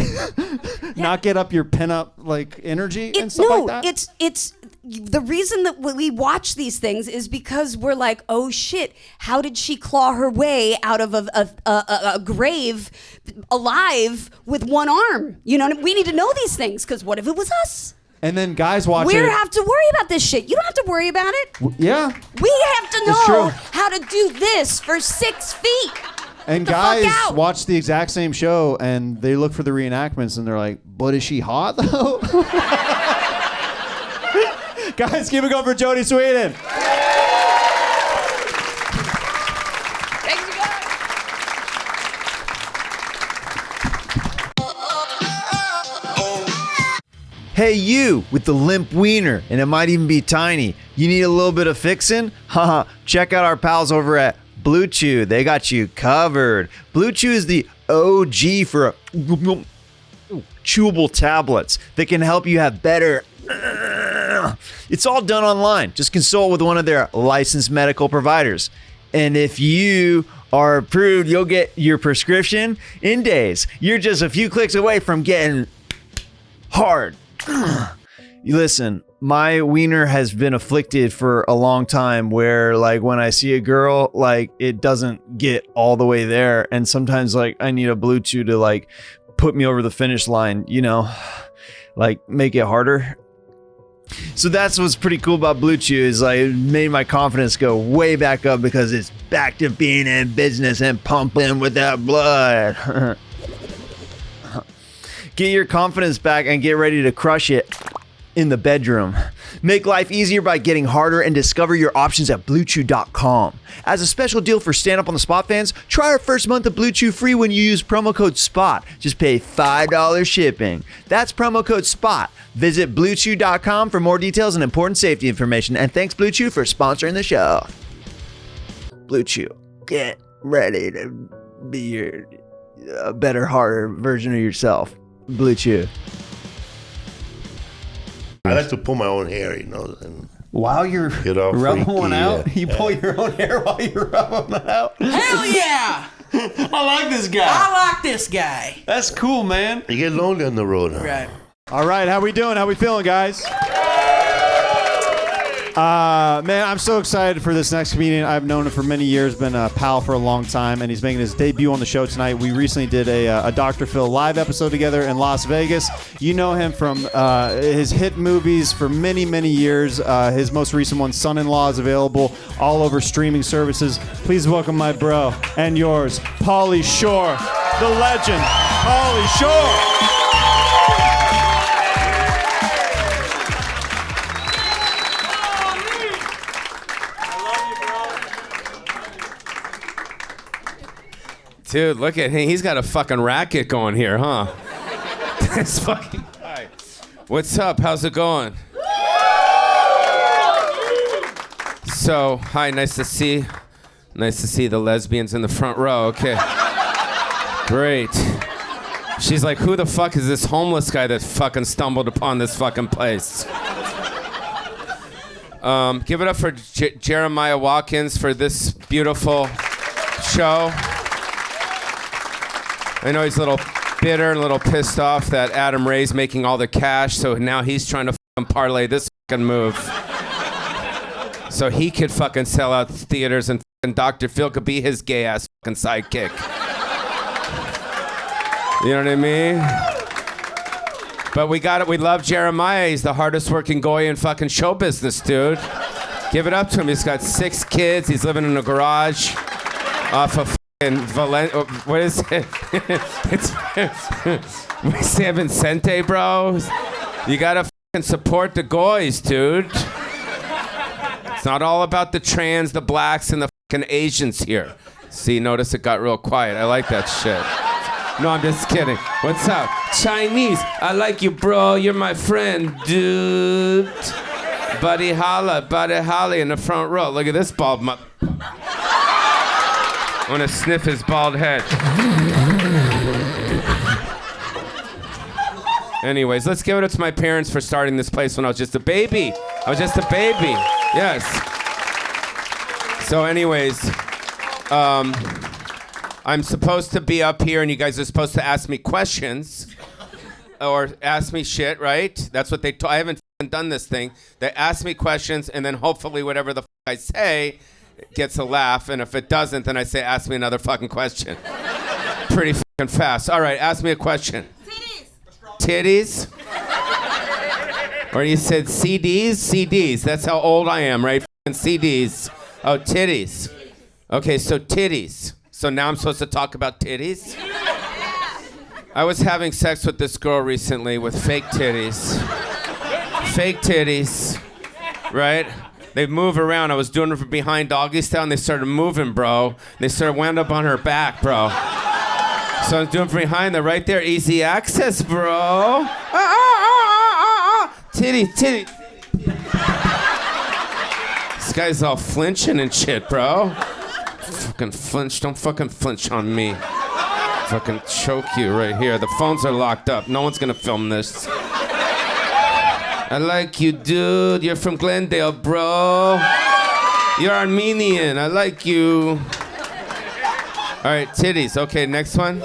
[SPEAKER 2] not get up your pin-up like energy and stuff like that.
[SPEAKER 6] It's the reason that we watch these things is because we're like, oh shit, how did she claw her way out of a grave alive with one arm? You know, we need to know these things because what if it was us?
[SPEAKER 2] And then guys watch
[SPEAKER 6] We
[SPEAKER 2] it.
[SPEAKER 6] have to worry about this shit. You don't have to worry about it.
[SPEAKER 2] Yeah.
[SPEAKER 6] We have to
[SPEAKER 2] It's
[SPEAKER 6] know
[SPEAKER 2] true.
[SPEAKER 6] how to do this for 6 feet.
[SPEAKER 2] And
[SPEAKER 6] Get the fuck
[SPEAKER 2] guys
[SPEAKER 6] out.
[SPEAKER 2] watch the exact same show and they look for the reenactments and they're like, but is she hot though? Guys, keep it going for Jodie Sweetin.
[SPEAKER 6] Thanks, you guys.
[SPEAKER 1] Hey, you with the limp wiener, and it might even be tiny. You need a little bit of fixing? Haha, check out our pals over at Blue Chew. They got you covered. Blue Chew is the OG for chewable tablets that can help you have better. It's all done online. Just consult with one of their licensed medical providers. And if you are approved, you'll get your prescription in days. You're just a few clicks away from getting hard. You listen, my wiener has been afflicted for a long time where like when I see a girl, like it doesn't get all the way there. And sometimes like I need a Blue Chew to like put me over the finish line, you know, like make it harder. So that's what's pretty cool about Blue Chew is like it made my confidence go way back up because it's back to being in business and pumping with that blood. Get your confidence back and get ready to crush it in the bedroom. Make life easier by getting harder and discover your options at BlueChew.com. As a special deal for Stand Up on the Spot fans, try our first month of Blue Chew free when you use promo code SPOT. Just pay $5 shipping. That's promo code SPOT. Visit BlueChew.com for more details and important safety information. And thanks Blue Chew for sponsoring the show. Blue Chew, get ready to be a better, harder version of yourself. Blue Chew.
[SPEAKER 7] I like to pull my own hair, you know. And
[SPEAKER 2] While you're
[SPEAKER 7] Get all
[SPEAKER 2] rubbing
[SPEAKER 7] freaky,
[SPEAKER 2] one out,
[SPEAKER 7] yeah.
[SPEAKER 2] you pull your own hair while you're rubbing one out.
[SPEAKER 9] Hell yeah!
[SPEAKER 2] I like this guy.
[SPEAKER 9] I like this guy.
[SPEAKER 2] That's cool, man.
[SPEAKER 7] you get lonely on the road, huh?
[SPEAKER 9] Right.
[SPEAKER 2] All right, how we doing? How we feeling, guys? Man, I'm so excited for this next comedian. I've known him for many years, been a pal for a long time, and he's making his debut on the show tonight. We recently did a Dr. Phil live episode together in Las Vegas. You know him from his hit movies for many, many years. His most recent one, Son-in-Law, is available all over streaming services. Please welcome my bro and yours, Pauly Shore, the legend, Pauly Shore.
[SPEAKER 10] Dude, look at him. He's got a fucking racket going here, huh? That's fucking guy. What's up? How's it going? So, hi, nice to see the lesbians in the front row. Okay. Great. She's like, who the fuck is this homeless guy that fucking stumbled upon this fucking place? Give it up for Jeremiah Watkins for this beautiful show. I know he's a little bitter and a little pissed off that Adam Ray's making all the cash, so now he's trying to fucking parlay this fucking move. So he could fucking sell out theaters and fucking Dr. Phil could be his gay ass fucking sidekick. You know what I mean? But we got it. We love Jeremiah. He's the hardest working guy in fucking show business, dude. Give it up to him. He's got 6 kids. He's living in a garage off of what is it? It's San Vicente, bro. You gotta fucking support the goys, dude. It's not all about the trans, the blacks, and the fucking Asians here. See, notice it got real quiet. I like that shit. No, I'm just kidding. What's up? Chinese. I like you, bro. You're my friend, dude. Buddy Holly in the front row. Look at this bald I want to sniff his bald head. Anyways, let's give it up to my parents for starting this place when I was just a baby. Yes. So anyways, I'm supposed to be up here and you guys are supposed to ask me questions or ask me shit, right? That's what they I haven't done this thing. They ask me questions and then hopefully whatever the I say gets a laugh, and if it doesn't, then I say, ask me another fucking question. Pretty fucking fast. All right, ask me a question. Titties? Or you said CDs? CDs. That's how old I am, right? Fucking CDs. Oh, titties. Okay, so titties. So now I'm supposed to talk about titties? I was having sex with this girl recently with fake titties. Fake titties, right? They move around. I was doing it from behind doggy style, and they started moving, bro. They wound up on her back, bro. So I was doing from behind. They're right there. Easy access, bro. Titty. This guy's all flinching and shit, bro. Fucking flinch. Don't fucking flinch on me. Fucking choke you right here. The phones are locked up. No one's gonna film this. I like you, dude. You're from Glendale, bro. You're Armenian. I like you. All right, titties. Okay, next one.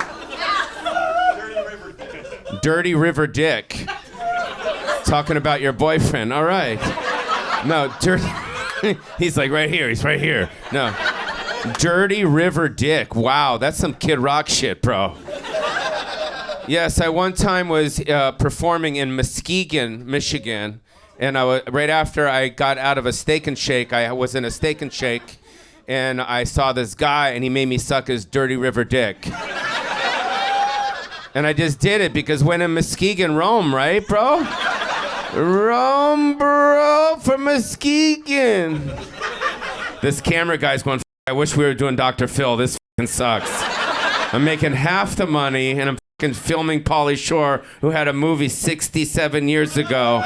[SPEAKER 10] Dirty River Dick. Talking about your boyfriend. All right. No, dirty. He's like right here. He's right here. No. Dirty River Dick. Wow, that's some Kid Rock shit, bro. Yes, I one time was performing in Muskegon, Michigan, and right after I got out of a Steak and Shake, I was in a Steak and Shake, and I saw this guy, and he made me suck his dirty river dick. And I just did it because when in Muskegon, Rome, right, bro? Rome, bro, from Muskegon. This camera guy's going, I wish we were doing Dr. Phil. This fucking sucks. I'm making half the money, and I'm filming Pauly Shore, who had a movie 67 years ago.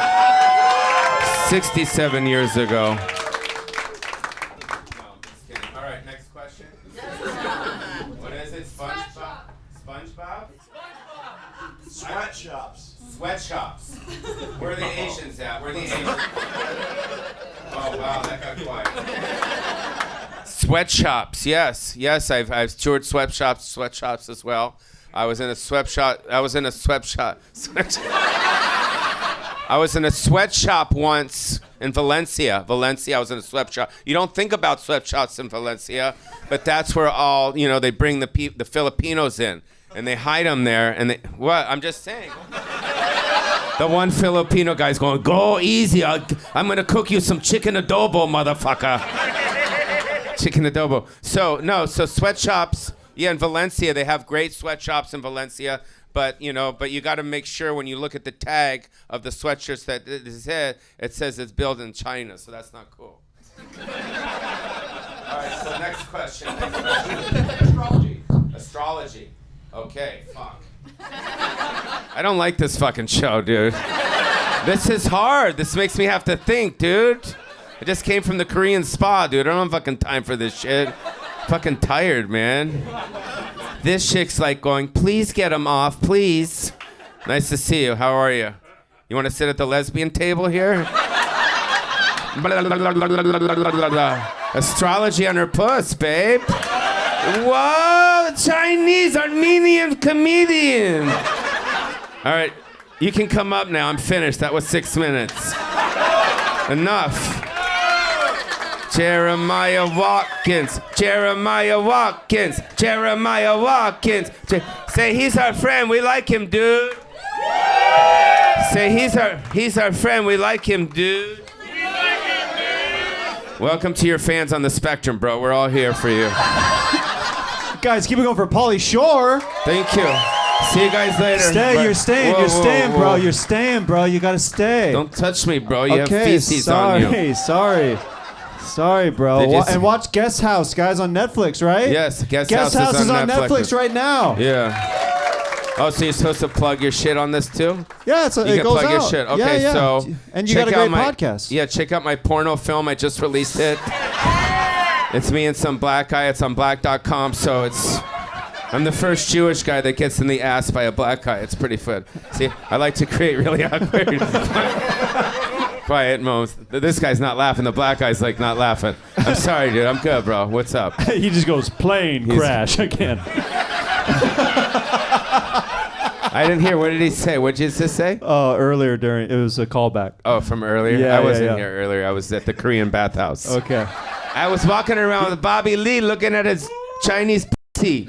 [SPEAKER 10] 67 years ago. No, just kidding. All right, next question. What is it? SpongeBob? SpongeBob?
[SPEAKER 11] Sweatshops.
[SPEAKER 10] Sweatshops. Where are the Asians at? Where are the Asians? Oh, wow, that got quiet. Sweatshops, yes. Yes, I've toured sweatshops as well. I was in a sweatshop. I was in a sweatshop once in Valencia. I was in a sweatshop. You don't think about sweatshops in Valencia, but that's where all, they bring the Filipinos in. And they hide them there. And what? I'm just saying. The one Filipino guy's going, go easy. I'm going to cook you some chicken adobo, motherfucker. Chicken adobo. So sweatshops, in Valencia, they have great sweatshops in Valencia. But you got to make sure when you look at the tag of the sweatshirts that it says it's built in China. So that's not cool. All right, so next question. Astrology. Okay, fuck. I don't like this fucking show, dude. This is hard. This makes me have to think, dude. I just came from the Korean spa, dude. I don't have fucking time for this shit. Fucking tired, man. This chick's like going, please get him off, please. Nice to see you. How are you? You want to sit at the lesbian table here? Astrology on her puss, babe. Whoa, Chinese Armenian comedian. All right, you can come up now. I'm finished. That was 6 minutes. Enough. Jeremiah Watkins. Say he's our friend. We like him, dude. Say he's our friend. We like him, dude. Welcome to your fans on the spectrum, bro. We're all here for you.
[SPEAKER 2] Guys, keep it going for Pauly Shore.
[SPEAKER 10] Thank you. See you guys later.
[SPEAKER 2] You're staying, bro. You're staying, bro. You gotta stay.
[SPEAKER 10] Don't touch me, bro. You have feces on you.
[SPEAKER 2] Sorry, bro. And watch Guest House, guys, on Netflix, right?
[SPEAKER 10] Yes, Guest
[SPEAKER 2] House is on Netflix right now.
[SPEAKER 10] Yeah. Oh, so you're supposed to plug your shit on this too?
[SPEAKER 2] Yeah, it
[SPEAKER 10] you
[SPEAKER 2] goes
[SPEAKER 10] can plug
[SPEAKER 2] out.
[SPEAKER 10] your shit. Okay,
[SPEAKER 2] yeah.
[SPEAKER 10] so
[SPEAKER 2] and you got a great podcast.
[SPEAKER 10] Yeah, check out my porno film. I just released it. It's me and some black guy. It's on black.com. So I'm the first Jewish guy that gets in the ass by a black guy. It's pretty fun. See, I like to create really awkward, quiet moments. This guy's not laughing. The black guy's like not laughing. I'm sorry, dude. I'm good, bro. What's up?
[SPEAKER 2] He just goes, plane crash again.
[SPEAKER 10] I didn't hear. What did he say? What did you just say?
[SPEAKER 2] Earlier it was a callback.
[SPEAKER 10] Oh, from earlier?
[SPEAKER 2] Yeah,
[SPEAKER 10] I wasn't here earlier. I was at the Korean bathhouse.
[SPEAKER 2] Okay.
[SPEAKER 10] I was walking around with Bobby Lee looking at his Chinese pussy.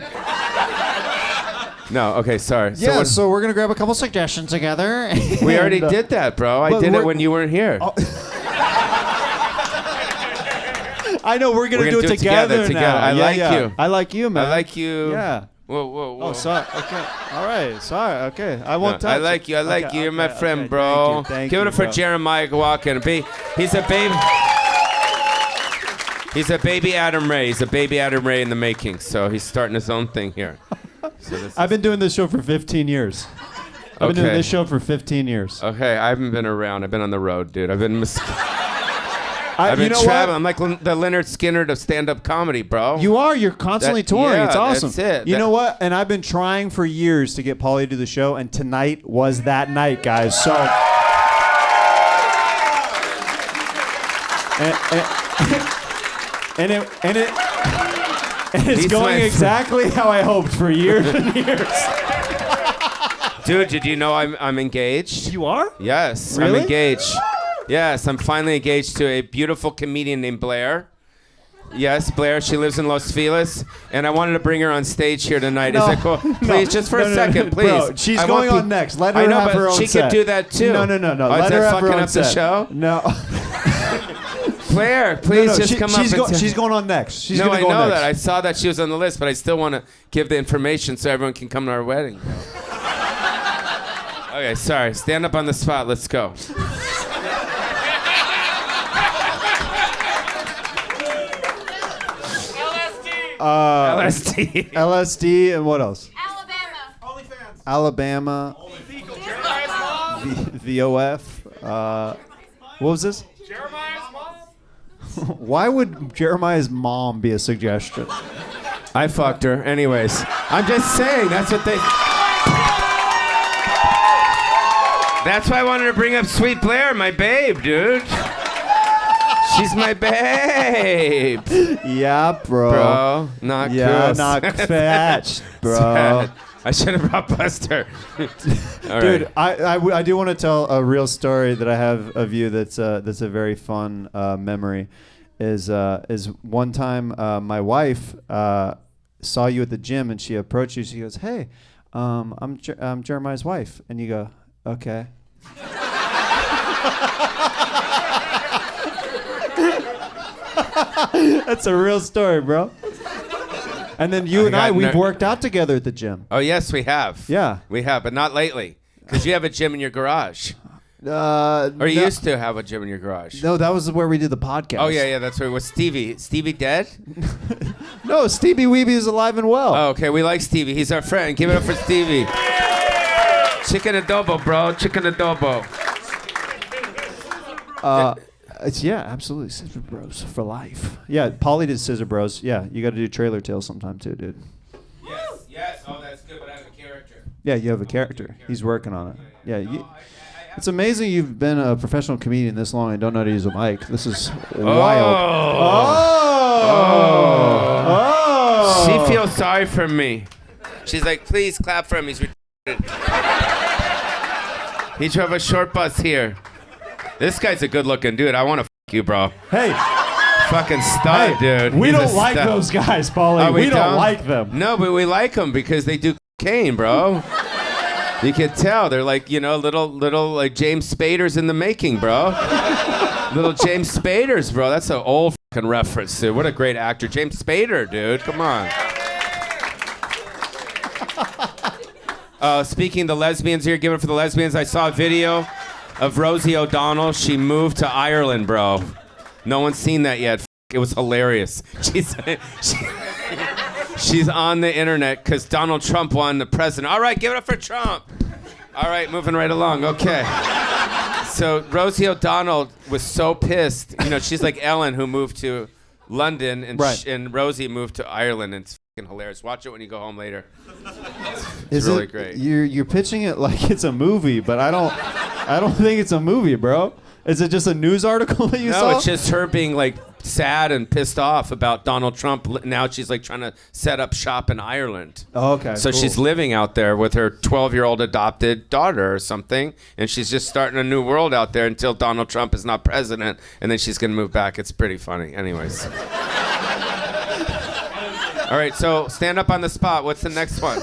[SPEAKER 10] No, okay, sorry.
[SPEAKER 2] So we're going to grab a couple suggestions together.
[SPEAKER 10] We already did that, bro. I did it when you weren't here.
[SPEAKER 2] I know, we're going to do it together now.
[SPEAKER 10] I like you.
[SPEAKER 2] I like you, man.
[SPEAKER 10] I like you.
[SPEAKER 2] Yeah.
[SPEAKER 10] Whoa.
[SPEAKER 2] Oh, sorry. Okay. All right. Sorry. Okay. I won't touch.
[SPEAKER 10] I like you. You're my friend, bro.
[SPEAKER 2] Thank
[SPEAKER 10] Give
[SPEAKER 2] you,
[SPEAKER 10] it up for
[SPEAKER 2] bro.
[SPEAKER 10] Jeremiah Watkins. He's a baby. He's a baby Adam Ray. He's a baby Adam Ray in the making. So he's starting his own thing here.
[SPEAKER 2] I've been doing this show for 15 years. I've been doing this show for 15 years.
[SPEAKER 10] Okay, I haven't been around. I've been on the road, dude. I've been traveling. I'm like the Leonard Skinner of stand-up comedy, bro.
[SPEAKER 2] You are. You're constantly touring. It's awesome.
[SPEAKER 10] That's it.
[SPEAKER 2] You know what? And I've been trying for years to get Pauly to do the show, and tonight was that night, guys. So. And it's going exactly how I hoped for years and years.
[SPEAKER 10] Dude, did you know I'm engaged?
[SPEAKER 2] You are?
[SPEAKER 10] Yes,
[SPEAKER 2] really?
[SPEAKER 10] I'm engaged. Yes, I'm finally engaged to a beautiful comedian named Blair. Yes, Blair. She lives in Los Feliz, and I wanted to bring her on stage here tonight. Is that cool? Please, just for a second, please.
[SPEAKER 2] Bro, she's going on next. Let her have her own
[SPEAKER 10] she
[SPEAKER 2] set.
[SPEAKER 10] could do that too.
[SPEAKER 2] No.
[SPEAKER 10] Oh,
[SPEAKER 2] Let
[SPEAKER 10] is
[SPEAKER 2] her
[SPEAKER 10] that
[SPEAKER 2] have her
[SPEAKER 10] fucking
[SPEAKER 2] own
[SPEAKER 10] up
[SPEAKER 2] set.
[SPEAKER 10] the show?
[SPEAKER 2] No.
[SPEAKER 10] Blair, please just come up.
[SPEAKER 2] She's going on next. She's
[SPEAKER 10] no,
[SPEAKER 2] gonna
[SPEAKER 10] I
[SPEAKER 2] go
[SPEAKER 10] know
[SPEAKER 2] next.
[SPEAKER 10] that. I saw that she was on the list, but I still want to give the information so everyone can come to our wedding. Okay, sorry. Stand up on the spot. Let's go. LSD.
[SPEAKER 2] LSD and what else?
[SPEAKER 8] Alabama.
[SPEAKER 2] Alabama. VOF. What was this?
[SPEAKER 3] Jeremiah's mom?
[SPEAKER 2] Why would Jeremiah's mom be a suggestion?
[SPEAKER 10] I fucked her. Anyways, I'm just saying that's what they. That's why I wanted to bring up Sweet Blair, my babe, dude. She's my babe.
[SPEAKER 2] Yeah, bro.
[SPEAKER 10] Bro, not
[SPEAKER 2] yeah,
[SPEAKER 10] gross.
[SPEAKER 2] not fetched, bro.
[SPEAKER 10] I should have brought Buster. All
[SPEAKER 2] Dude,
[SPEAKER 10] right.
[SPEAKER 2] I do want to tell a real story that I have of you that's a very fun memory. Is one time my wife saw you at the gym and she approached you. She goes, "Hey, I'm Jeremiah's wife," and you go, "Okay." That's a real story, bro. And then you and I, we've worked out together at the gym.
[SPEAKER 10] Oh, yes, we have.
[SPEAKER 2] Yeah.
[SPEAKER 10] We have, but not lately. Because you have a gym in your garage.
[SPEAKER 2] Or
[SPEAKER 10] you used to have a gym in your garage.
[SPEAKER 2] No, that was where we did the podcast.
[SPEAKER 10] Oh, yeah, that's where it was. Stevie. Stevie dead?
[SPEAKER 2] No, Stevie Weeby is alive and well.
[SPEAKER 10] Oh, okay, we like Stevie. He's our friend. Give it up for Stevie. Chicken adobo, bro. Chicken adobo.
[SPEAKER 2] Yeah, absolutely. Scissor Bros for life. Yeah, Pauly did Scissor Bros. Yeah, you got to do Trailer Tales sometime too, dude.
[SPEAKER 10] Yes. Oh, that's good, but I have a character.
[SPEAKER 2] Yeah, you have a character. He's working on it. Yeah, it's amazing you've been a professional comedian this long and don't know how to use a mic. This is wild. Oh.
[SPEAKER 10] She feels sorry for me. She's like, please clap for him. He's retarded. He drove a short bus here. This guy's a good-looking dude. I want to you, bro.
[SPEAKER 2] Hey.
[SPEAKER 10] Fucking stud, dude.
[SPEAKER 2] We
[SPEAKER 10] He's
[SPEAKER 2] don't like those guys, Pauly.
[SPEAKER 10] Oh,
[SPEAKER 2] we don't like them.
[SPEAKER 10] No, but we like them because they do cocaine, bro. You can tell. They're like, little like James Spaders in the making, bro. Little James Spaders, bro. That's an old fucking reference, dude. What a great actor. James Spader, dude. Come on. Speaking of the lesbians here, give it for the lesbians. I saw a video of Rosie O'Donnell. She moved to Ireland, bro. No one's seen that yet. It was hilarious. She's on the internet because Donald Trump won the president. All right, give it up for Trump. All right, moving right along. Okay. So Rosie O'Donnell was so pissed. She's like Ellen who moved to London, and
[SPEAKER 2] right.
[SPEAKER 10] And Rosie moved to Ireland, and it's fucking hilarious. Watch it when you go home later.
[SPEAKER 2] It's
[SPEAKER 10] really great.
[SPEAKER 2] You're pitching it like it's a movie, but I don't think it's a movie, bro. Is it just a news article that you saw?
[SPEAKER 10] No, it's just her being like sad and pissed off about Donald Trump. Now she's like trying to set up shop in Ireland.
[SPEAKER 2] Oh, okay.
[SPEAKER 10] So
[SPEAKER 2] cool.
[SPEAKER 10] she's living out there with her 12-year-old adopted daughter or something, and she's just starting a new world out there until Donald Trump is not president, and then she's gonna move back. It's pretty funny. Anyways. All right, so stand up on the spot. What's the next one?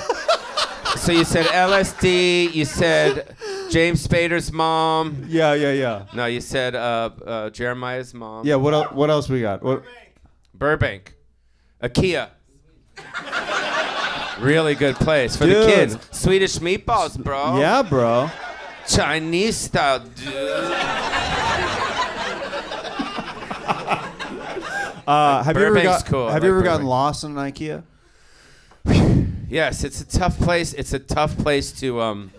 [SPEAKER 10] So you said LSD. You said James Spader's mom.
[SPEAKER 2] Yeah.
[SPEAKER 10] No, you said Jeremiah's mom.
[SPEAKER 2] Yeah. What else we got?
[SPEAKER 10] Burbank. IKEA. Really good place for the
[SPEAKER 2] Dude.
[SPEAKER 10] kids. Swedish meatballs, bro.
[SPEAKER 2] Yeah, bro.
[SPEAKER 10] Chinese style, dude.
[SPEAKER 2] Have you ever gotten
[SPEAKER 10] Burbank.
[SPEAKER 2] lost in an IKEA?
[SPEAKER 10] Yes, it's a tough place. It's a tough place to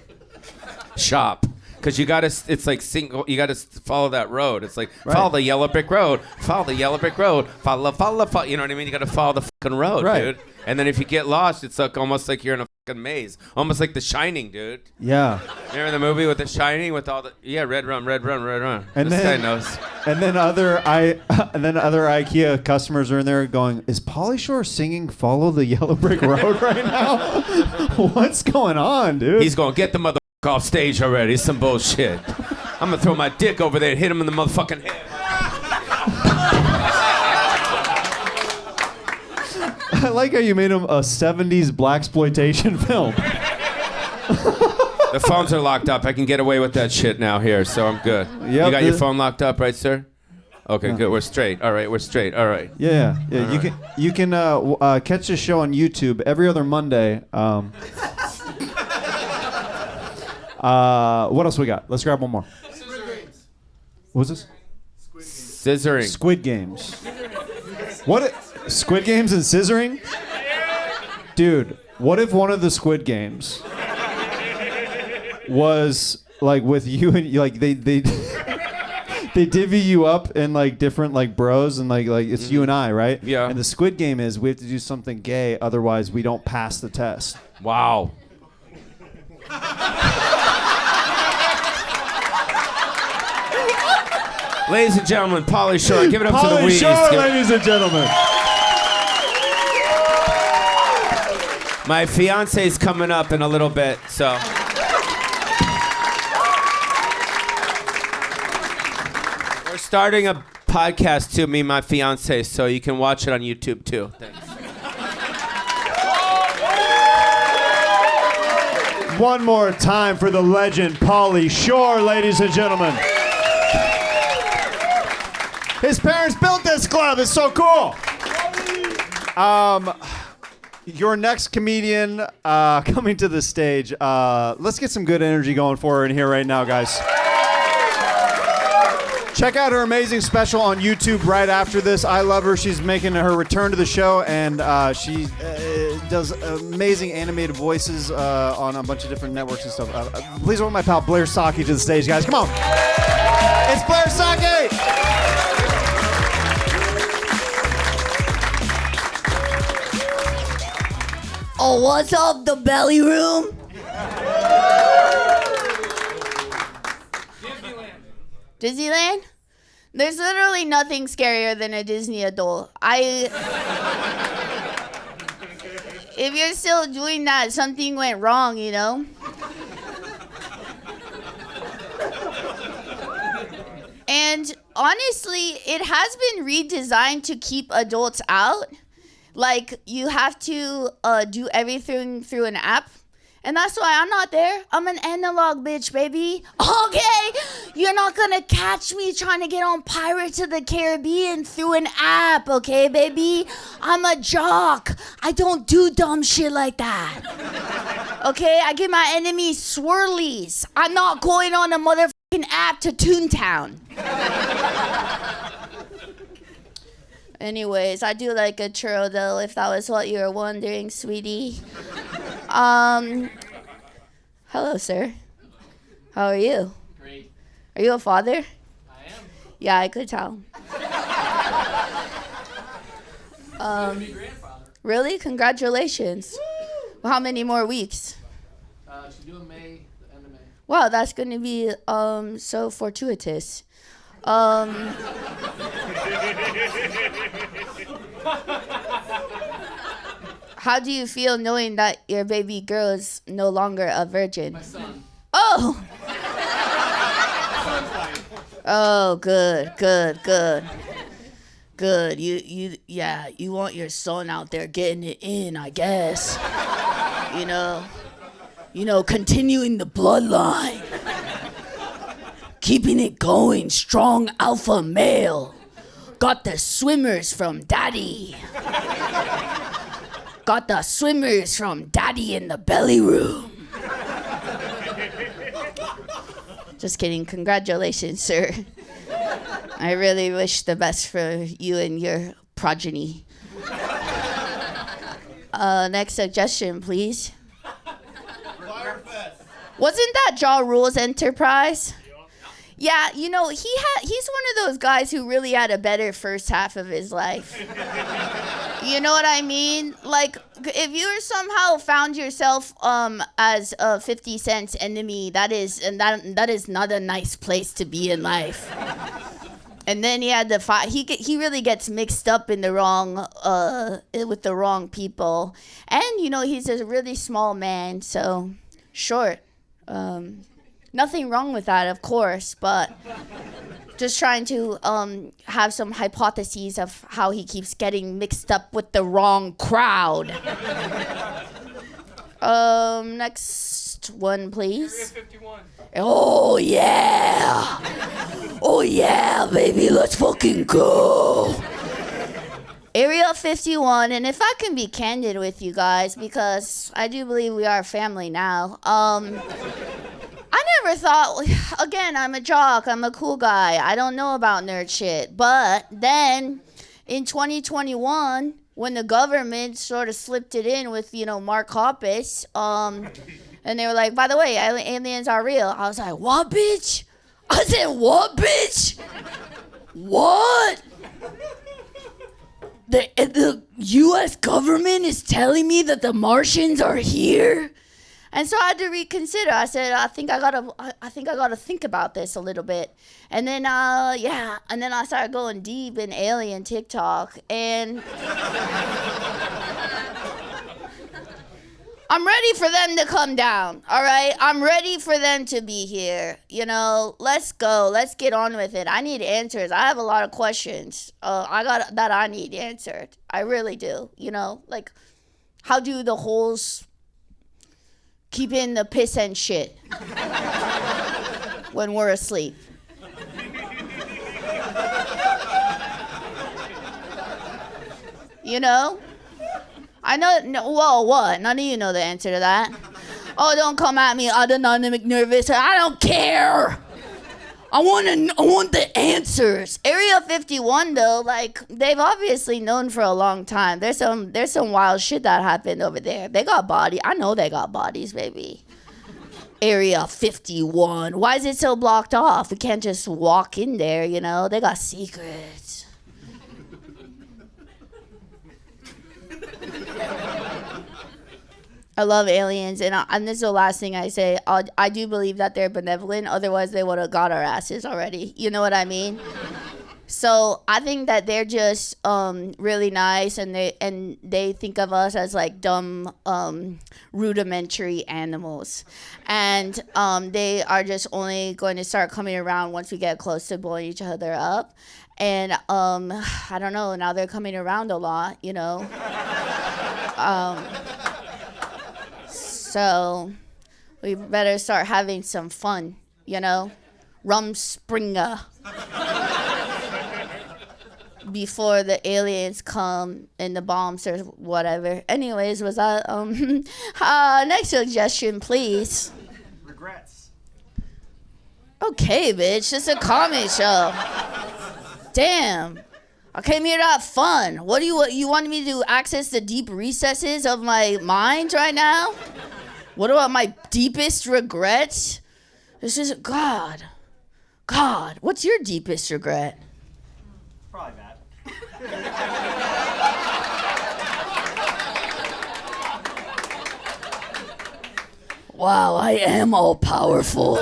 [SPEAKER 10] shop because you gotta. It's like single. You gotta follow that road. It's like follow the yellow brick road. Follow the yellow brick road. Follow. You know what I mean? You gotta follow the fucking road, dude. And then if you get lost, it's like almost like you're in a fucking maze. Almost like The Shining, dude.
[SPEAKER 2] Yeah.
[SPEAKER 10] Remember the movie with The Shining with all the red rum.
[SPEAKER 2] And
[SPEAKER 10] this
[SPEAKER 2] then,
[SPEAKER 10] guy knows.
[SPEAKER 2] And then other IKEA customers are in there going, "Is Pauly Shore singing 'Follow the Yellow Brick Road' right now? What's going on, dude?"
[SPEAKER 10] He's going, get the motherfucker off stage already. It's some bullshit. I'm gonna throw my dick over there and hit him in the motherfucking head.
[SPEAKER 2] I like how you made him a 70s blaxploitation film.
[SPEAKER 10] The phones are locked up. I can get away with that shit now here, so I'm good.
[SPEAKER 2] Yep,
[SPEAKER 10] You got your phone locked up, right, sir? Okay, good. We're straight. All right, we're straight. All right.
[SPEAKER 2] Yeah. You can catch the show on YouTube every other Monday. What else we got? Let's grab one more. What was this?
[SPEAKER 10] Scissoring.
[SPEAKER 2] Squid Games. What? Squid Games and scissoring? Dude, what if one of the Squid Games was like with you and like they they divvy you up in like different like bros and like it's you and I, right?
[SPEAKER 10] Yeah.
[SPEAKER 2] And the Squid Game is we have to do something gay, otherwise we don't pass the test.
[SPEAKER 10] Wow. Ladies and gentlemen, Pauly Shore. Give it up to the
[SPEAKER 2] Pauly
[SPEAKER 10] Weeds.
[SPEAKER 2] Shore, ladies and gentlemen.
[SPEAKER 10] My fiance's coming up in a little bit, so. We're starting a podcast too, me and my fiance, so you can watch it on YouTube too. Thanks.
[SPEAKER 2] One more time for the legend, Pauly Shore, ladies and gentlemen. His parents built this club. It's so cool. Your next comedian coming to the stage. Let's get some good energy going for her in here right now, guys. Check out her amazing special on YouTube right after this. I love her. She's making her return to the show, and she does amazing animated voices on a bunch of different networks and stuff. Please welcome my pal Blair Saki to the stage, guys. Come on. It's Blair Saki.
[SPEAKER 11] Oh, what's up, the belly room? Disneyland? There's literally nothing scarier than a Disney adult. If you're still doing that, something went wrong, you know? And honestly, it has been redesigned to keep adults out. Like, you have to do everything through an app. And that's why I'm not there. I'm an analog bitch, baby. Okay? You're not gonna catch me trying to get on Pirates of the Caribbean through an app, okay, baby? I'm a jock. I don't do dumb shit like that. Okay? I give my enemies swirlies. I'm not going on a motherfucking app to Toontown. Anyways, I do like a churro, though, if that was what you were wondering, sweetie. Hello, sir. How are you?
[SPEAKER 4] Great.
[SPEAKER 11] Are you a father?
[SPEAKER 4] I am.
[SPEAKER 11] Yeah, I could tell.
[SPEAKER 4] Soon to be grandfather.
[SPEAKER 11] Really? Congratulations. How many more weeks?
[SPEAKER 4] She's doing May, the end of May.
[SPEAKER 11] Wow, that's going to be so fortuitous. How do you feel knowing that your baby girl is no longer a virgin?
[SPEAKER 4] My son.
[SPEAKER 11] Oh! Oh, good. Good. You want your son out there getting it in, I guess. You know, continuing the bloodline. Keeping it going, strong alpha male. Got the swimmers from daddy. Got the swimmers from daddy in the belly room. Just kidding. Congratulations, sir. I really wish the best for you and your progeny. Next suggestion, please. Wasn't that Ja Rule's Enterprise? Yeah, you know, he's one of those guys who really had a better first half of his life. You know what I mean? Like, if you somehow found yourself as a 50 Cent's enemy, that is not a nice place to be in life. And then he had the fight. He really gets mixed up in the wrong with the wrong people, and you know he's a really small man, so short. Nothing wrong with that, of course, but just trying to have some hypotheses of how he keeps getting mixed up with the wrong crowd. Next one, please.
[SPEAKER 3] Area 51.
[SPEAKER 11] Oh, yeah. Oh, yeah, baby, let's fucking go. Area 51, and if I can be candid with you guys, because I do believe we are family now, I never thought, again, I'm a jock, I'm a cool guy, I don't know about nerd shit, but then in 2021, when the government sort of slipped it in with, you know, Mark Hoppus, and they were like, by the way, aliens are real, I was like, what, bitch? I said, what, bitch? What? The U.S. government is telling me that the Martians are here? And so I had to reconsider. I said, I think I gotta think about this a little bit. And then, and then I started going deep in alien TikTok. And I'm ready for them to come down, all right? I'm ready for them to be here. You know, let's go. Let's get on with it. I need answers. I have a lot of questions. I need answered. I really do. You know, like, how do the holes keep in the piss and shit when we're asleep? You know? I know, no, whoa, what? None of you know the answer to that. Oh, don't come at me, autonomic nervous. I don't care. I want the answers. Area 51, though, like, they've obviously known for a long time. There's some wild shit that happened over there. They got bodies. I know they got bodies, baby. Area 51. Why is it so blocked off? We can't just walk in there, you know? They got secrets. I love aliens, and this is the last thing I say. I do believe that they're benevolent. Otherwise, they would have got our asses already. You know what I mean? So I think that they're just really nice, and they think of us as like dumb, rudimentary animals, and they are just only going to start coming around once we get close to blowing each other up. And I don't know. Now they're coming around a lot. You know. So we better start having some fun, you know? Rumspringa. Before the aliens come and the bombs or whatever. Anyways, was that, next suggestion, please.
[SPEAKER 3] Regrets.
[SPEAKER 11] Okay, bitch, it's a comedy show. Damn. I came here to have fun. What do you want me to access the deep recesses of my mind right now? What about my deepest regrets? This is God, what's your deepest regret?
[SPEAKER 3] Probably bad.
[SPEAKER 11] Wow, I am all powerful.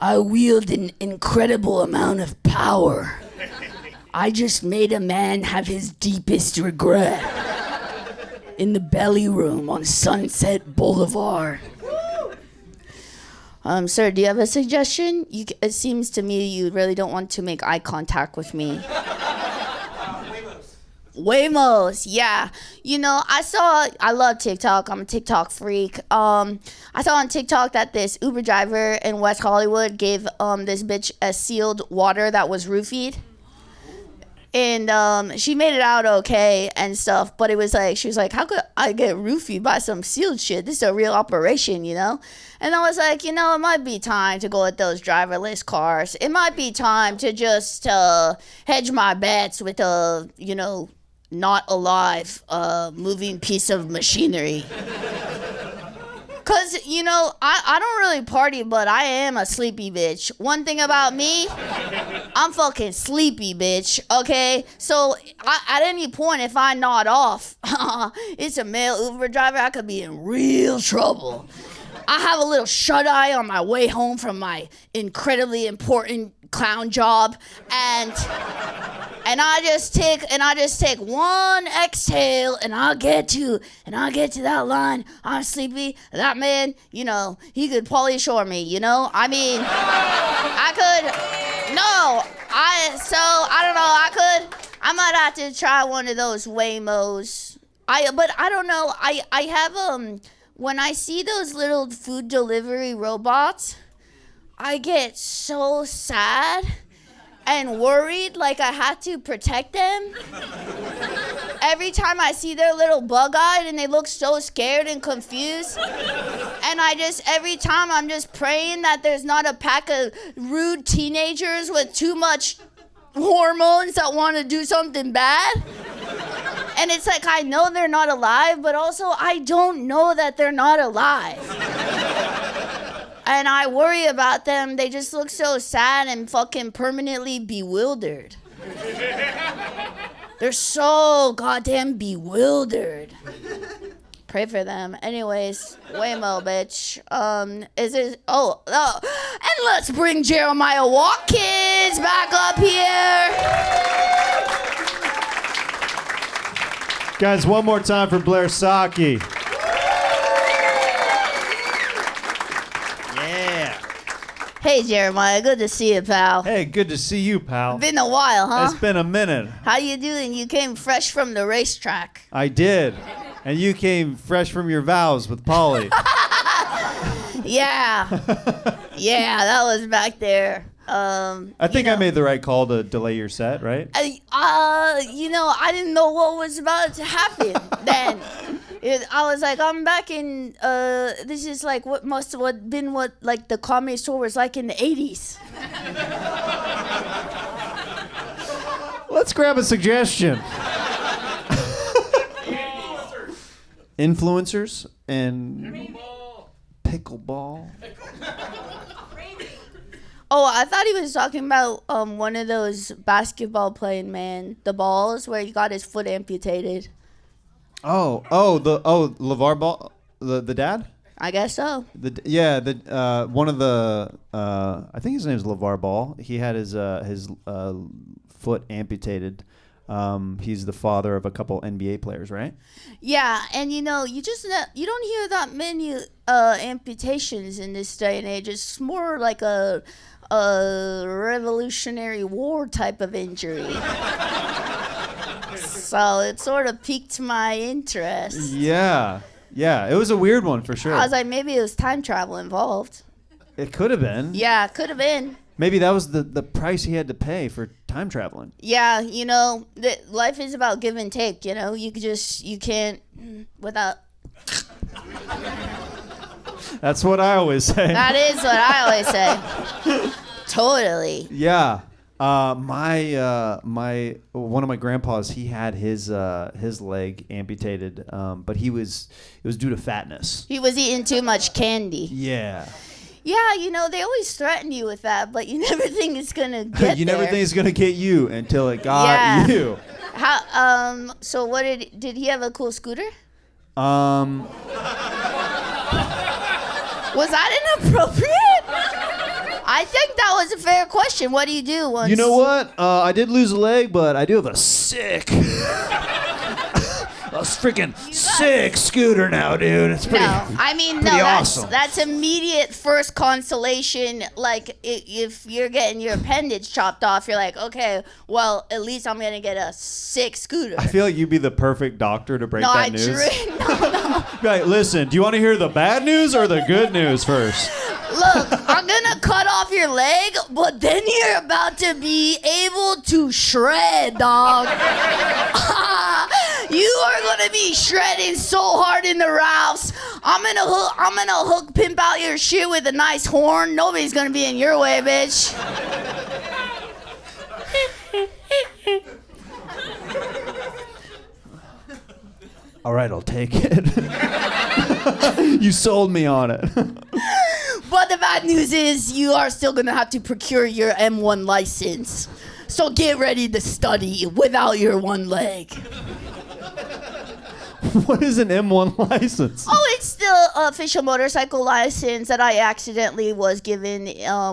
[SPEAKER 11] I wield an incredible amount of power. I just made a man have his deepest regret in the belly room on Sunset Boulevard. Sir, do you have a suggestion? It seems to me you really don't want to make eye contact with me. Waymos, yeah. You know, I love TikTok. I'm a TikTok freak. I saw on TikTok that this Uber driver in West Hollywood gave this bitch a sealed water that was roofied. And she made it out okay and stuff, but it was like, she was like, how could I get roofied by some sealed shit? This is a real operation, you know? And I was like, you know, it might be time to go with those driverless cars. It might be time to just hedge my bets with a, you know, not alive moving piece of machinery. Cause, you know, I don't really party, but I am a sleepy bitch. One thing about me, I'm fucking sleepy, bitch, okay? So, at any point, if I nod off, it's a male Uber driver, I could be in real trouble. I have a little shut-eye on my way home from my incredibly important clown job, and I just take one exhale, and I'll get to that line. I'm sleepy. That man, you know, he could Pauly Shore me, you know? I mean, I might have to try one of those Waymos. But I don't know. I have when I see those little food delivery robots, I get so sad and worried, like I have to protect them. Every time I see their little bug-eyed and they look so scared and confused. And every time I'm just praying that there's not a pack of rude teenagers with too much hormones that want to do something bad. And it's like, I know they're not alive, but also I don't know that they're not alive. And I worry about them. They just look so sad and fucking permanently bewildered. They're so goddamn bewildered. Pray for them. Anyways, Waymo, bitch. And let's bring Jeremiah Watkins back up here.
[SPEAKER 2] Guys, one more time for Blair Saki.
[SPEAKER 11] Hey, Jeremiah. Good to see you, pal.
[SPEAKER 2] Hey, good to see you, pal.
[SPEAKER 11] Been a while, huh?
[SPEAKER 2] It's been a minute.
[SPEAKER 11] How you doing? You came fresh from the racetrack.
[SPEAKER 2] I did. And you came fresh from your vows with Pauly.
[SPEAKER 11] Yeah. Yeah, that was back there.
[SPEAKER 2] I think I made the right call to delay your set, right?
[SPEAKER 11] I didn't know what was about to happen then. I was like, I'm back in, this is like what must have been what like the Comedy Store was like in the 80s.
[SPEAKER 2] Let's grab a suggestion. Influencers and pickleball.
[SPEAKER 11] Oh, I thought he was talking about one of those basketball playing the balls where he got his foot amputated.
[SPEAKER 2] LeVar Ball, the dad?
[SPEAKER 11] I guess so.
[SPEAKER 2] One of the I think his name's LeVar Ball. He had his foot amputated. He's the father of a couple NBA players, right?
[SPEAKER 11] Yeah, and you don't hear that many amputations in this day and age. It's more like a Revolutionary War type of injury. So it sort of piqued my interest.
[SPEAKER 2] Yeah, it was a weird one for sure.
[SPEAKER 11] I was like, maybe it was time travel involved.
[SPEAKER 2] It could have been.
[SPEAKER 11] Yeah, it could have been.
[SPEAKER 2] Maybe that was the price he had to pay for time traveling.
[SPEAKER 11] Yeah, life is about give and take, you can't without.
[SPEAKER 2] That's what I always say.
[SPEAKER 11] That is what I always say. Totally.
[SPEAKER 2] Yeah. My one of my grandpas, he had his leg amputated, but it was due to fatness.
[SPEAKER 11] He was eating too much candy.
[SPEAKER 2] Yeah.
[SPEAKER 11] Yeah, they always threaten you with that, but you never think it's gonna get
[SPEAKER 2] You never think it's gonna get you until it got you.
[SPEAKER 11] How? So what did he have a cool scooter? Was that inappropriate? I think that was a fair question. What do you do once?
[SPEAKER 2] You know what? I did lose a leg, but I do have a sick, freaking sick scooter now, dude. It's pretty.
[SPEAKER 11] Awesome.
[SPEAKER 2] Awesome.
[SPEAKER 11] That's immediate first consolation. Like if you're getting your appendage chopped off, you're like, okay, well at least I'm gonna get a sick scooter.
[SPEAKER 2] I feel like you'd be the perfect doctor to break that news.
[SPEAKER 11] No.
[SPEAKER 2] Right, listen, do you want to hear the bad news or the good news first?
[SPEAKER 11] Look, I'm gonna cut off your leg, but then you're about to be able to shred, dog. You are gonna be shredding so hard in the Ralphs. I'm gonna pimp out your shit with a nice horn. Nobody's gonna be in your way, bitch.
[SPEAKER 2] All right, I'll take it. You sold me on it.
[SPEAKER 11] But the bad news is you are still gonna have to procure your M1 license. So get ready to study without your one leg.
[SPEAKER 2] What is an M1 license?
[SPEAKER 11] Oh, it's the official motorcycle license that I accidentally was given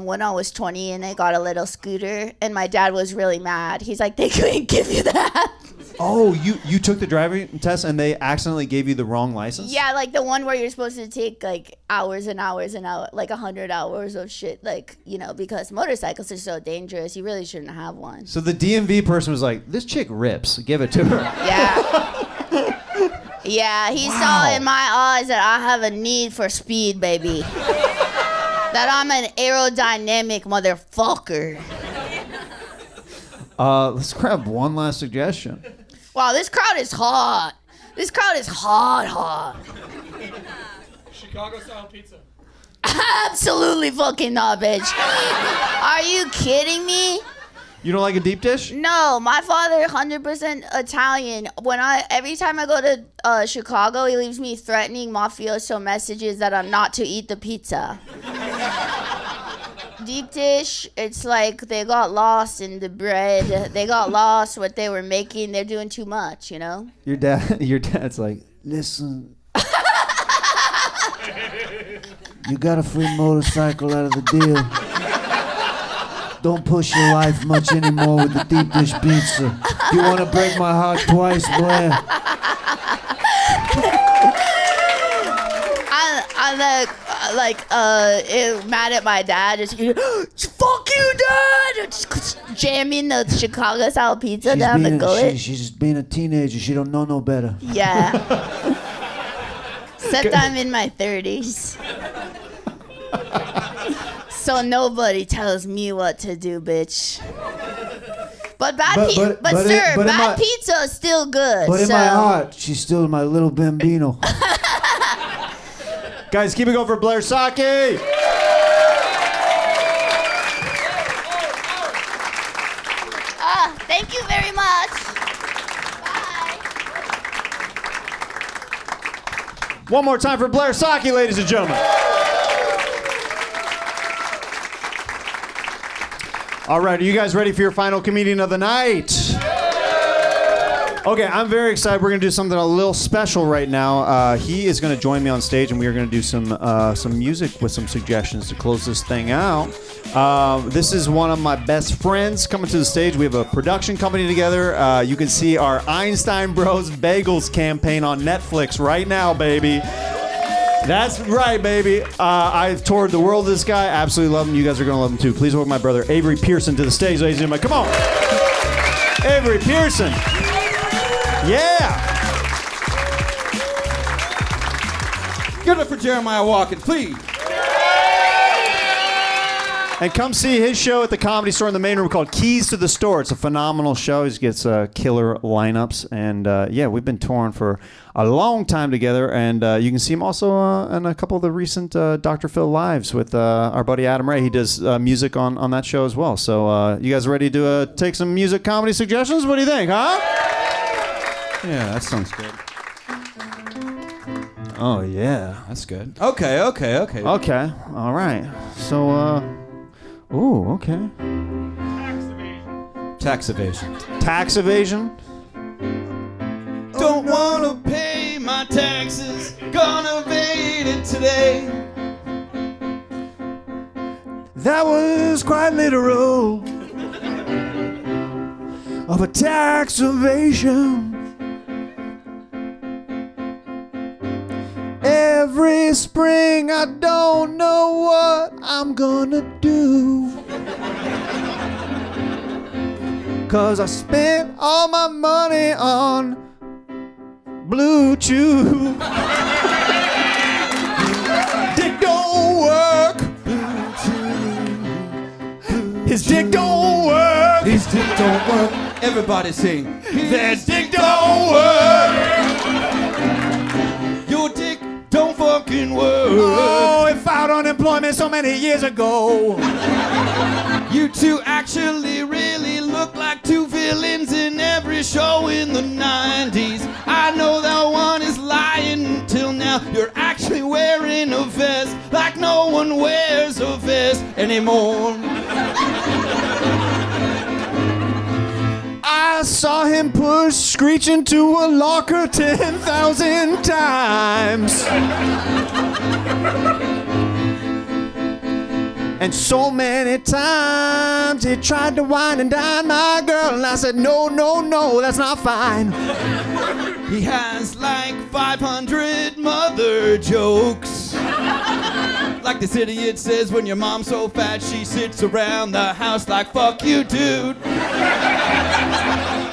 [SPEAKER 11] when I was 20, and I got a little scooter, and my dad was really mad. He's like, they couldn't give you that.
[SPEAKER 2] Oh, you took the driving test and they accidentally gave you the wrong license?
[SPEAKER 11] Yeah, like the one where you're supposed to take like hours and hours and hours, like 100 hours of shit, like, because motorcycles are so dangerous, you really shouldn't have one.
[SPEAKER 2] So the DMV person was like, this chick rips, give it to her.
[SPEAKER 11] Yeah. Yeah, he saw in my eyes that I have a need for speed, baby. That I'm an aerodynamic motherfucker.
[SPEAKER 2] Let's grab one last suggestion.
[SPEAKER 11] Wow, this crowd is hot. This crowd is hot.
[SPEAKER 4] Chicago-style pizza.
[SPEAKER 11] Absolutely fucking not, bitch. Are you kidding me?
[SPEAKER 2] You don't like a deep dish?
[SPEAKER 11] No, my father 100% Italian. Every time I go to Chicago, he leaves me threatening mafioso messages that I'm not to eat the pizza. Deep dish, it's like they got lost in the bread. They got lost what they were making. They're doing too much,
[SPEAKER 2] Your dad's like, listen. You got a free motorcycle out of the deal. Don't push your life much anymore with the deep dish pizza. You want to break my heart twice, Blair?
[SPEAKER 11] mad at my dad. Just fuck you, Dad! Just jamming the Chicago style pizza down the gullet.
[SPEAKER 2] She's just being a teenager. She don't know no better.
[SPEAKER 11] Yeah. Except I'm in my 30s. So nobody tells me what to do, bitch. But bad pizza is still good.
[SPEAKER 2] But in my heart, she's still my little bambino. Guys, keep it going for Blair Saki.
[SPEAKER 11] Thank you very much. Bye.
[SPEAKER 2] One more time for Blair Saki, ladies and gentlemen. All right, are you guys ready for your final comedian of the night? Okay, I'm very excited. We're gonna do something a little special right now. He is gonna join me on stage, and we are gonna do some music with some suggestions to close this thing out. This is one of my best friends coming to the stage. We have a production company together. You can see our Einstein Bros Bagels campaign on Netflix right now, baby. That's right, baby. I've toured the world with this guy. Absolutely love him. You guys are going to love him too. Please welcome my brother Avery Pearson to the stage, ladies and gentlemen. Come on. Avery Pearson. Yeah.
[SPEAKER 12] Give it up for Jeremiah Watkins, please.
[SPEAKER 2] And come see his show at the Comedy Store in the main room called Keys to the Store. It's a phenomenal show. He gets killer lineups. And yeah, we've been touring for a long time together. And you can see him also in a couple of the recent Dr. Phil Lives with our buddy Adam Ray. He does music on that show as well. So you guys ready to take some music comedy suggestions? What do you think, huh?
[SPEAKER 12] Yeah, that sounds good.
[SPEAKER 2] Oh, yeah.
[SPEAKER 12] That's good. Okay.
[SPEAKER 2] Okay, all right. So, ooh, okay.
[SPEAKER 12] Tax evasion.
[SPEAKER 2] Tax evasion?
[SPEAKER 12] Don't wanna pay my taxes, gonna evade it today.
[SPEAKER 2] That was quite literal of a tax evasion. Every spring I don't know what I'm gonna do, 'cause I spent all my money on Blue Chew. Dick don't work. His dick don't work.
[SPEAKER 12] His dick don't work. Everybody sing.
[SPEAKER 2] His dick don't work.
[SPEAKER 12] Your dick don't fucking work.
[SPEAKER 2] Oh, it filed unemployment so many years ago.
[SPEAKER 12] You two actually really look like two villains in every show in the 90s. I know that one is lying until now. You're actually wearing a vest like no one wears a vest anymore.
[SPEAKER 2] I saw him push Screech into a locker 10,000 times. And so many times he tried to wine and dine my girl, and I said, no, that's not fine.
[SPEAKER 12] He has like 500 mother jokes. Like this idiot says, when your mom's so fat she sits around the house like, fuck you, dude.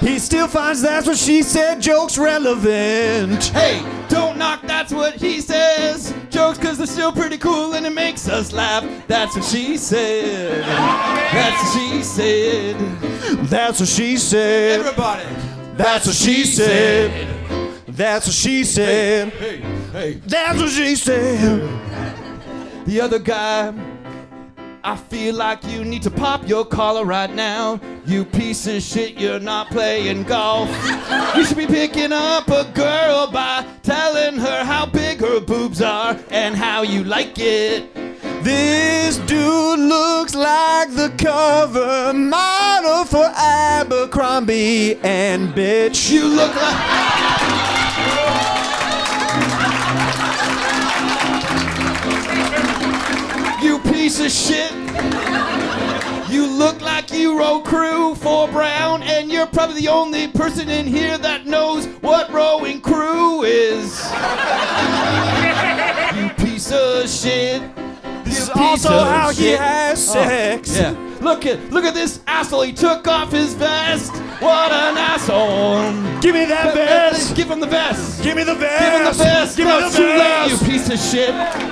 [SPEAKER 2] He still finds that's what she said jokes relevant.
[SPEAKER 12] Hey, don't knock that's what he says jokes, 'cause they're still pretty cool and it makes us laugh. That's what she said. That's what she said.
[SPEAKER 2] That's what she said.
[SPEAKER 12] Everybody.
[SPEAKER 2] That's what she said. That's what she said.
[SPEAKER 12] Hey.
[SPEAKER 2] That's what she said.
[SPEAKER 12] The other guy, I feel like you need to pop your collar right now. You piece of shit, you're not playing golf. You should be picking up a girl by telling her how big her boobs are and how you like it.
[SPEAKER 2] This dude looks like the cover model for Abercrombie and bitch.
[SPEAKER 12] You look like... You piece of shit. You look like you row crew for Brown, and you're probably the only person in here that knows what rowing crew is. You piece of shit. piece
[SPEAKER 2] Also
[SPEAKER 12] of
[SPEAKER 2] how he
[SPEAKER 12] shit.
[SPEAKER 2] has sex.
[SPEAKER 12] Yeah. Look at this asshole. He took off his vest. What an asshole.
[SPEAKER 2] Give me that vest.
[SPEAKER 12] Give him the vest.
[SPEAKER 2] Give me the vest.
[SPEAKER 12] Give him the vest.
[SPEAKER 2] Give me the
[SPEAKER 12] It's too late,
[SPEAKER 2] vest.
[SPEAKER 12] you piece of shit.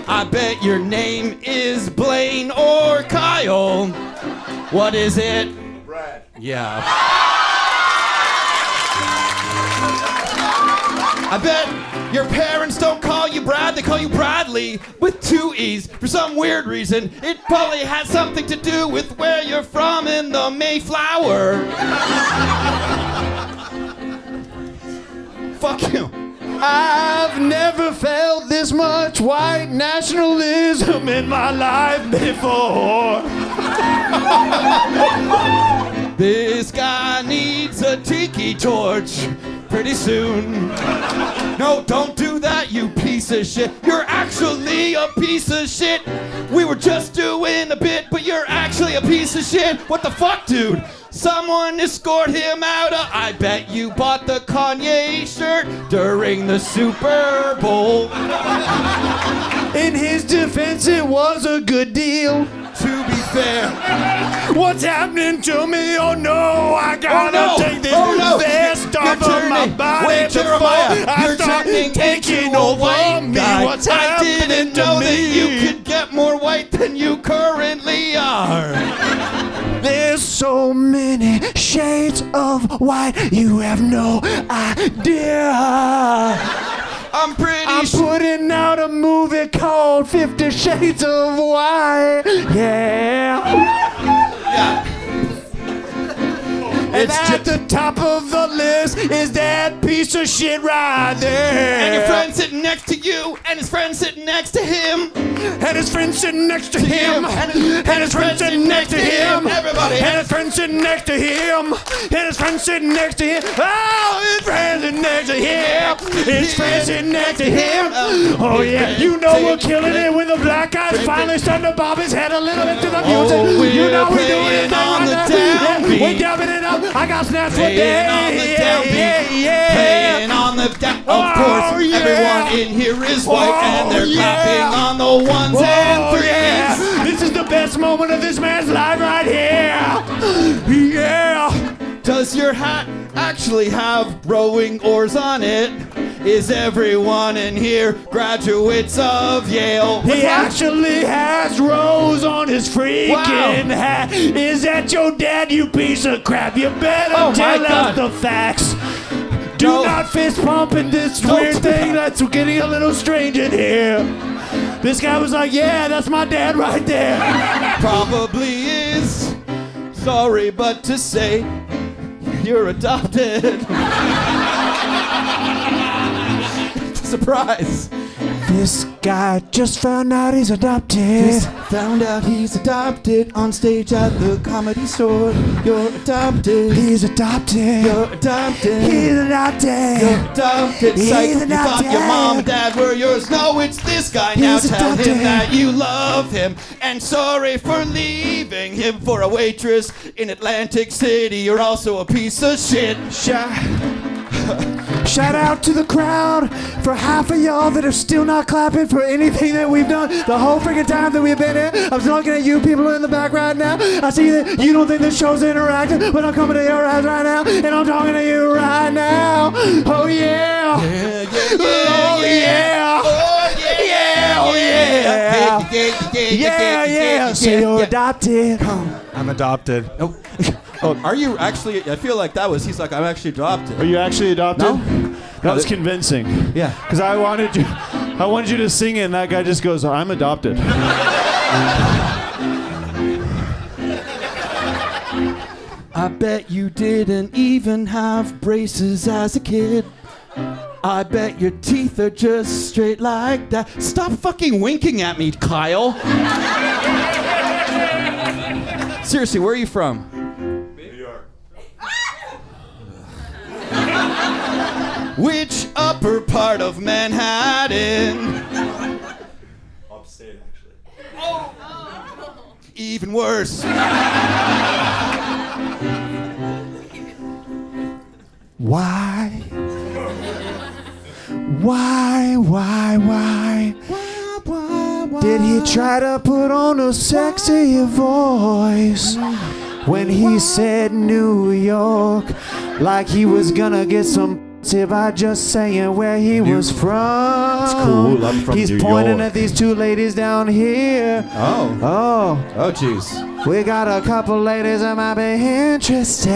[SPEAKER 12] I bet your name is Blaine or Kyle. What is it? Brad. Yeah. I bet your parents don't call you Brad, they call you Bradley with 2 E's for some weird reason. It probably has something to do with where you're from in the Mayflower. Fuck you.
[SPEAKER 2] I've never felt this much white nationalism in my life before.
[SPEAKER 12] This guy needs a tiki torch pretty soon. No, don't do that, you piece of shit. You're actually a piece of shit. We were just doing a bit, but you're actually a piece of shit. What the fuck, dude? Someone escort him out of... I bet you bought the Kanye shirt during the Super Bowl.
[SPEAKER 2] In his defense, it was a good deal.
[SPEAKER 12] To be fair,
[SPEAKER 2] what's happening to me? Oh no, I gotta take this vest off of my body.
[SPEAKER 12] Wait, Jeremiah,
[SPEAKER 2] before I
[SPEAKER 12] you're
[SPEAKER 2] start
[SPEAKER 12] turning
[SPEAKER 2] taking
[SPEAKER 12] into a
[SPEAKER 2] over
[SPEAKER 12] white
[SPEAKER 2] me.
[SPEAKER 12] guy.
[SPEAKER 2] What's
[SPEAKER 12] I
[SPEAKER 2] happening
[SPEAKER 12] didn't
[SPEAKER 2] to
[SPEAKER 12] know
[SPEAKER 2] me?
[SPEAKER 12] that you could get more white than you currently are.
[SPEAKER 2] There's so many shades of white, you have no idea.
[SPEAKER 12] I'm
[SPEAKER 2] putting out a movie called 50 Shades of White. Yeah. And at the top of the list is that piece of shit right there.
[SPEAKER 12] And your friend sitting next to you, and his friend sitting next to him,
[SPEAKER 2] and his friend sitting next to him,
[SPEAKER 12] and his friend sitting next to him. Everybody,
[SPEAKER 2] and his friend sitting next to him, and his friend sitting next to him. Oh, his friend sitting next to him, his friend sitting next to him. Oh yeah, you know we're killing it when the black guy's finally starting to bob his head a little bit to the music. You know we're doing it
[SPEAKER 12] on the
[SPEAKER 2] right
[SPEAKER 12] downbeat.
[SPEAKER 2] We're dubbing it up. I got snaps for
[SPEAKER 12] Playing
[SPEAKER 2] days.
[SPEAKER 12] on the downbeat. Playing on the down. Of course, everyone in here is white, and they're clapping on the ones and threes.
[SPEAKER 2] Yeah. This is the best moment of this man's life right here. Yeah.
[SPEAKER 12] Does your hat actually have rowing oars on it? Is everyone in here graduates of Yale?
[SPEAKER 2] He actually has rose on his freaking hat. Is that your dad, you piece of crap? You better tell us the facts. Do not fist pump in this weird thing that's getting a little strange in here. This guy was like, yeah, that's my dad right there.
[SPEAKER 12] Probably is. Sorry, but to say, you're adopted. Surprise.
[SPEAKER 2] This guy just found out he's adopted.
[SPEAKER 12] Just found out he's adopted on stage at the Comedy Store. You're adopted.
[SPEAKER 2] He's adopted.
[SPEAKER 12] You're adopted.
[SPEAKER 2] He's adopted.
[SPEAKER 12] You're adopted.
[SPEAKER 2] He's
[SPEAKER 12] Psych, you
[SPEAKER 2] adopted.
[SPEAKER 12] thought your mom and dad were yours. No, it's this guy. Now
[SPEAKER 2] He's
[SPEAKER 12] tell
[SPEAKER 2] adopted.
[SPEAKER 12] him that you love him. And sorry for leaving him for a waitress in Atlantic City. You're also a piece of shit.
[SPEAKER 2] Shout out to the crowd for half of y'all that are still not clapping for anything that we've done the whole freaking time that we've been here. I'm just looking at you people in the back right now. I see that you don't think this show's interactive, but I'm coming to your eyes right now, and I'm talking to you right now. Oh yeah. Oh yeah. Oh yeah. Oh yeah. Yeah. Say you're adopted.
[SPEAKER 13] I'm adopted.
[SPEAKER 12] Oh, are you actually? I feel like that was. He's like, I'm actually adopted.
[SPEAKER 2] Are you actually adopted?
[SPEAKER 12] No.
[SPEAKER 2] That was convincing.
[SPEAKER 12] Yeah.
[SPEAKER 2] Because I wanted you to sing it, and that guy just goes, I'm adopted.
[SPEAKER 12] I bet you didn't even have braces as a kid. I bet your teeth are just straight like that. Stop fucking winking at me, Kyle. Seriously, where are you from?
[SPEAKER 13] New York.
[SPEAKER 12] Which upper part of Manhattan?
[SPEAKER 13] Upstate, actually.
[SPEAKER 12] Even worse.
[SPEAKER 2] Why? Did he try to put on a sexy voice when he said New York? Like he was gonna get some by just saying where he was from.
[SPEAKER 12] It's cool, I'm from
[SPEAKER 2] He's
[SPEAKER 12] New
[SPEAKER 2] pointing
[SPEAKER 12] York.
[SPEAKER 2] at these two ladies down here.
[SPEAKER 12] Oh, jeez.
[SPEAKER 2] We got a couple ladies that might be interested.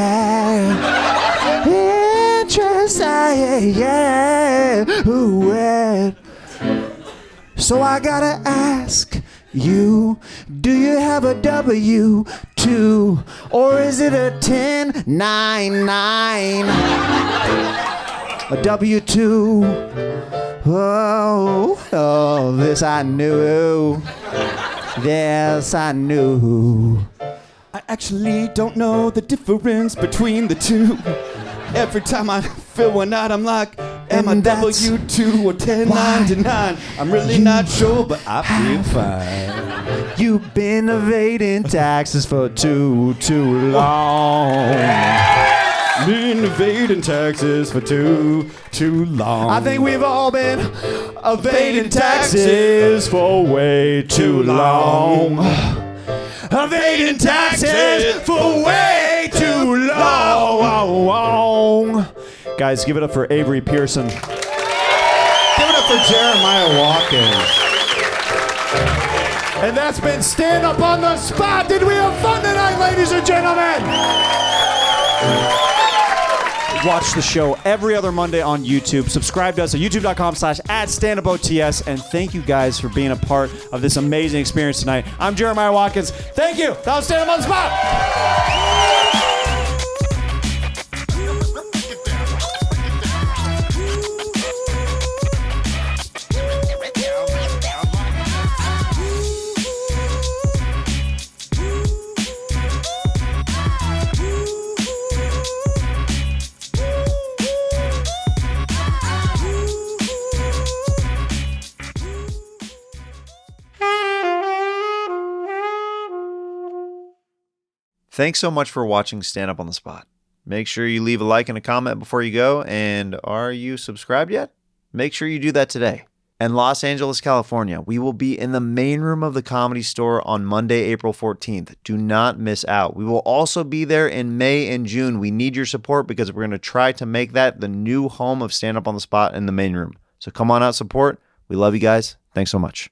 [SPEAKER 2] Yeah. Ooh, yeah. So I gotta ask you, do you have a W-2 or is it a 1099? A W-2. Oh, this I knew. This I knew.
[SPEAKER 12] I actually don't know the difference between the two. Every time I fill one out, I'm like, am I W-2 or 1099? I'm really not sure, but I feel fine.
[SPEAKER 2] You've been evading taxes for too long.
[SPEAKER 12] Been evading taxes for too long.
[SPEAKER 2] I think we've all been evading taxes for way too long. Evading taxes for way too long. Guys, give it up for Avery Pearson. Give it up for Jeremiah Watkins. And that's been Stand Up on the Spot. Did we have fun tonight, ladies and gentlemen? Watch the show every other Monday on YouTube. Subscribe to us at youtube.com/@standupots. And thank you guys for being a part of this amazing experience tonight. I'm Jeremiah Watkins. Thank you. That was Stand Up on the Spot.
[SPEAKER 1] Thanks so much for watching Stand Up on the Spot. Make sure you leave a like and a comment before you go. And are you subscribed yet? Make sure you do that today. In Los Angeles, California, we will be in the main room of the Comedy Store on Monday, April 14th. Do not miss out. We will also be there in May and June. We need your support because we're going to try to make that the new home of Stand Up on the Spot in the main room. So come on out, support. We love you guys. Thanks so much.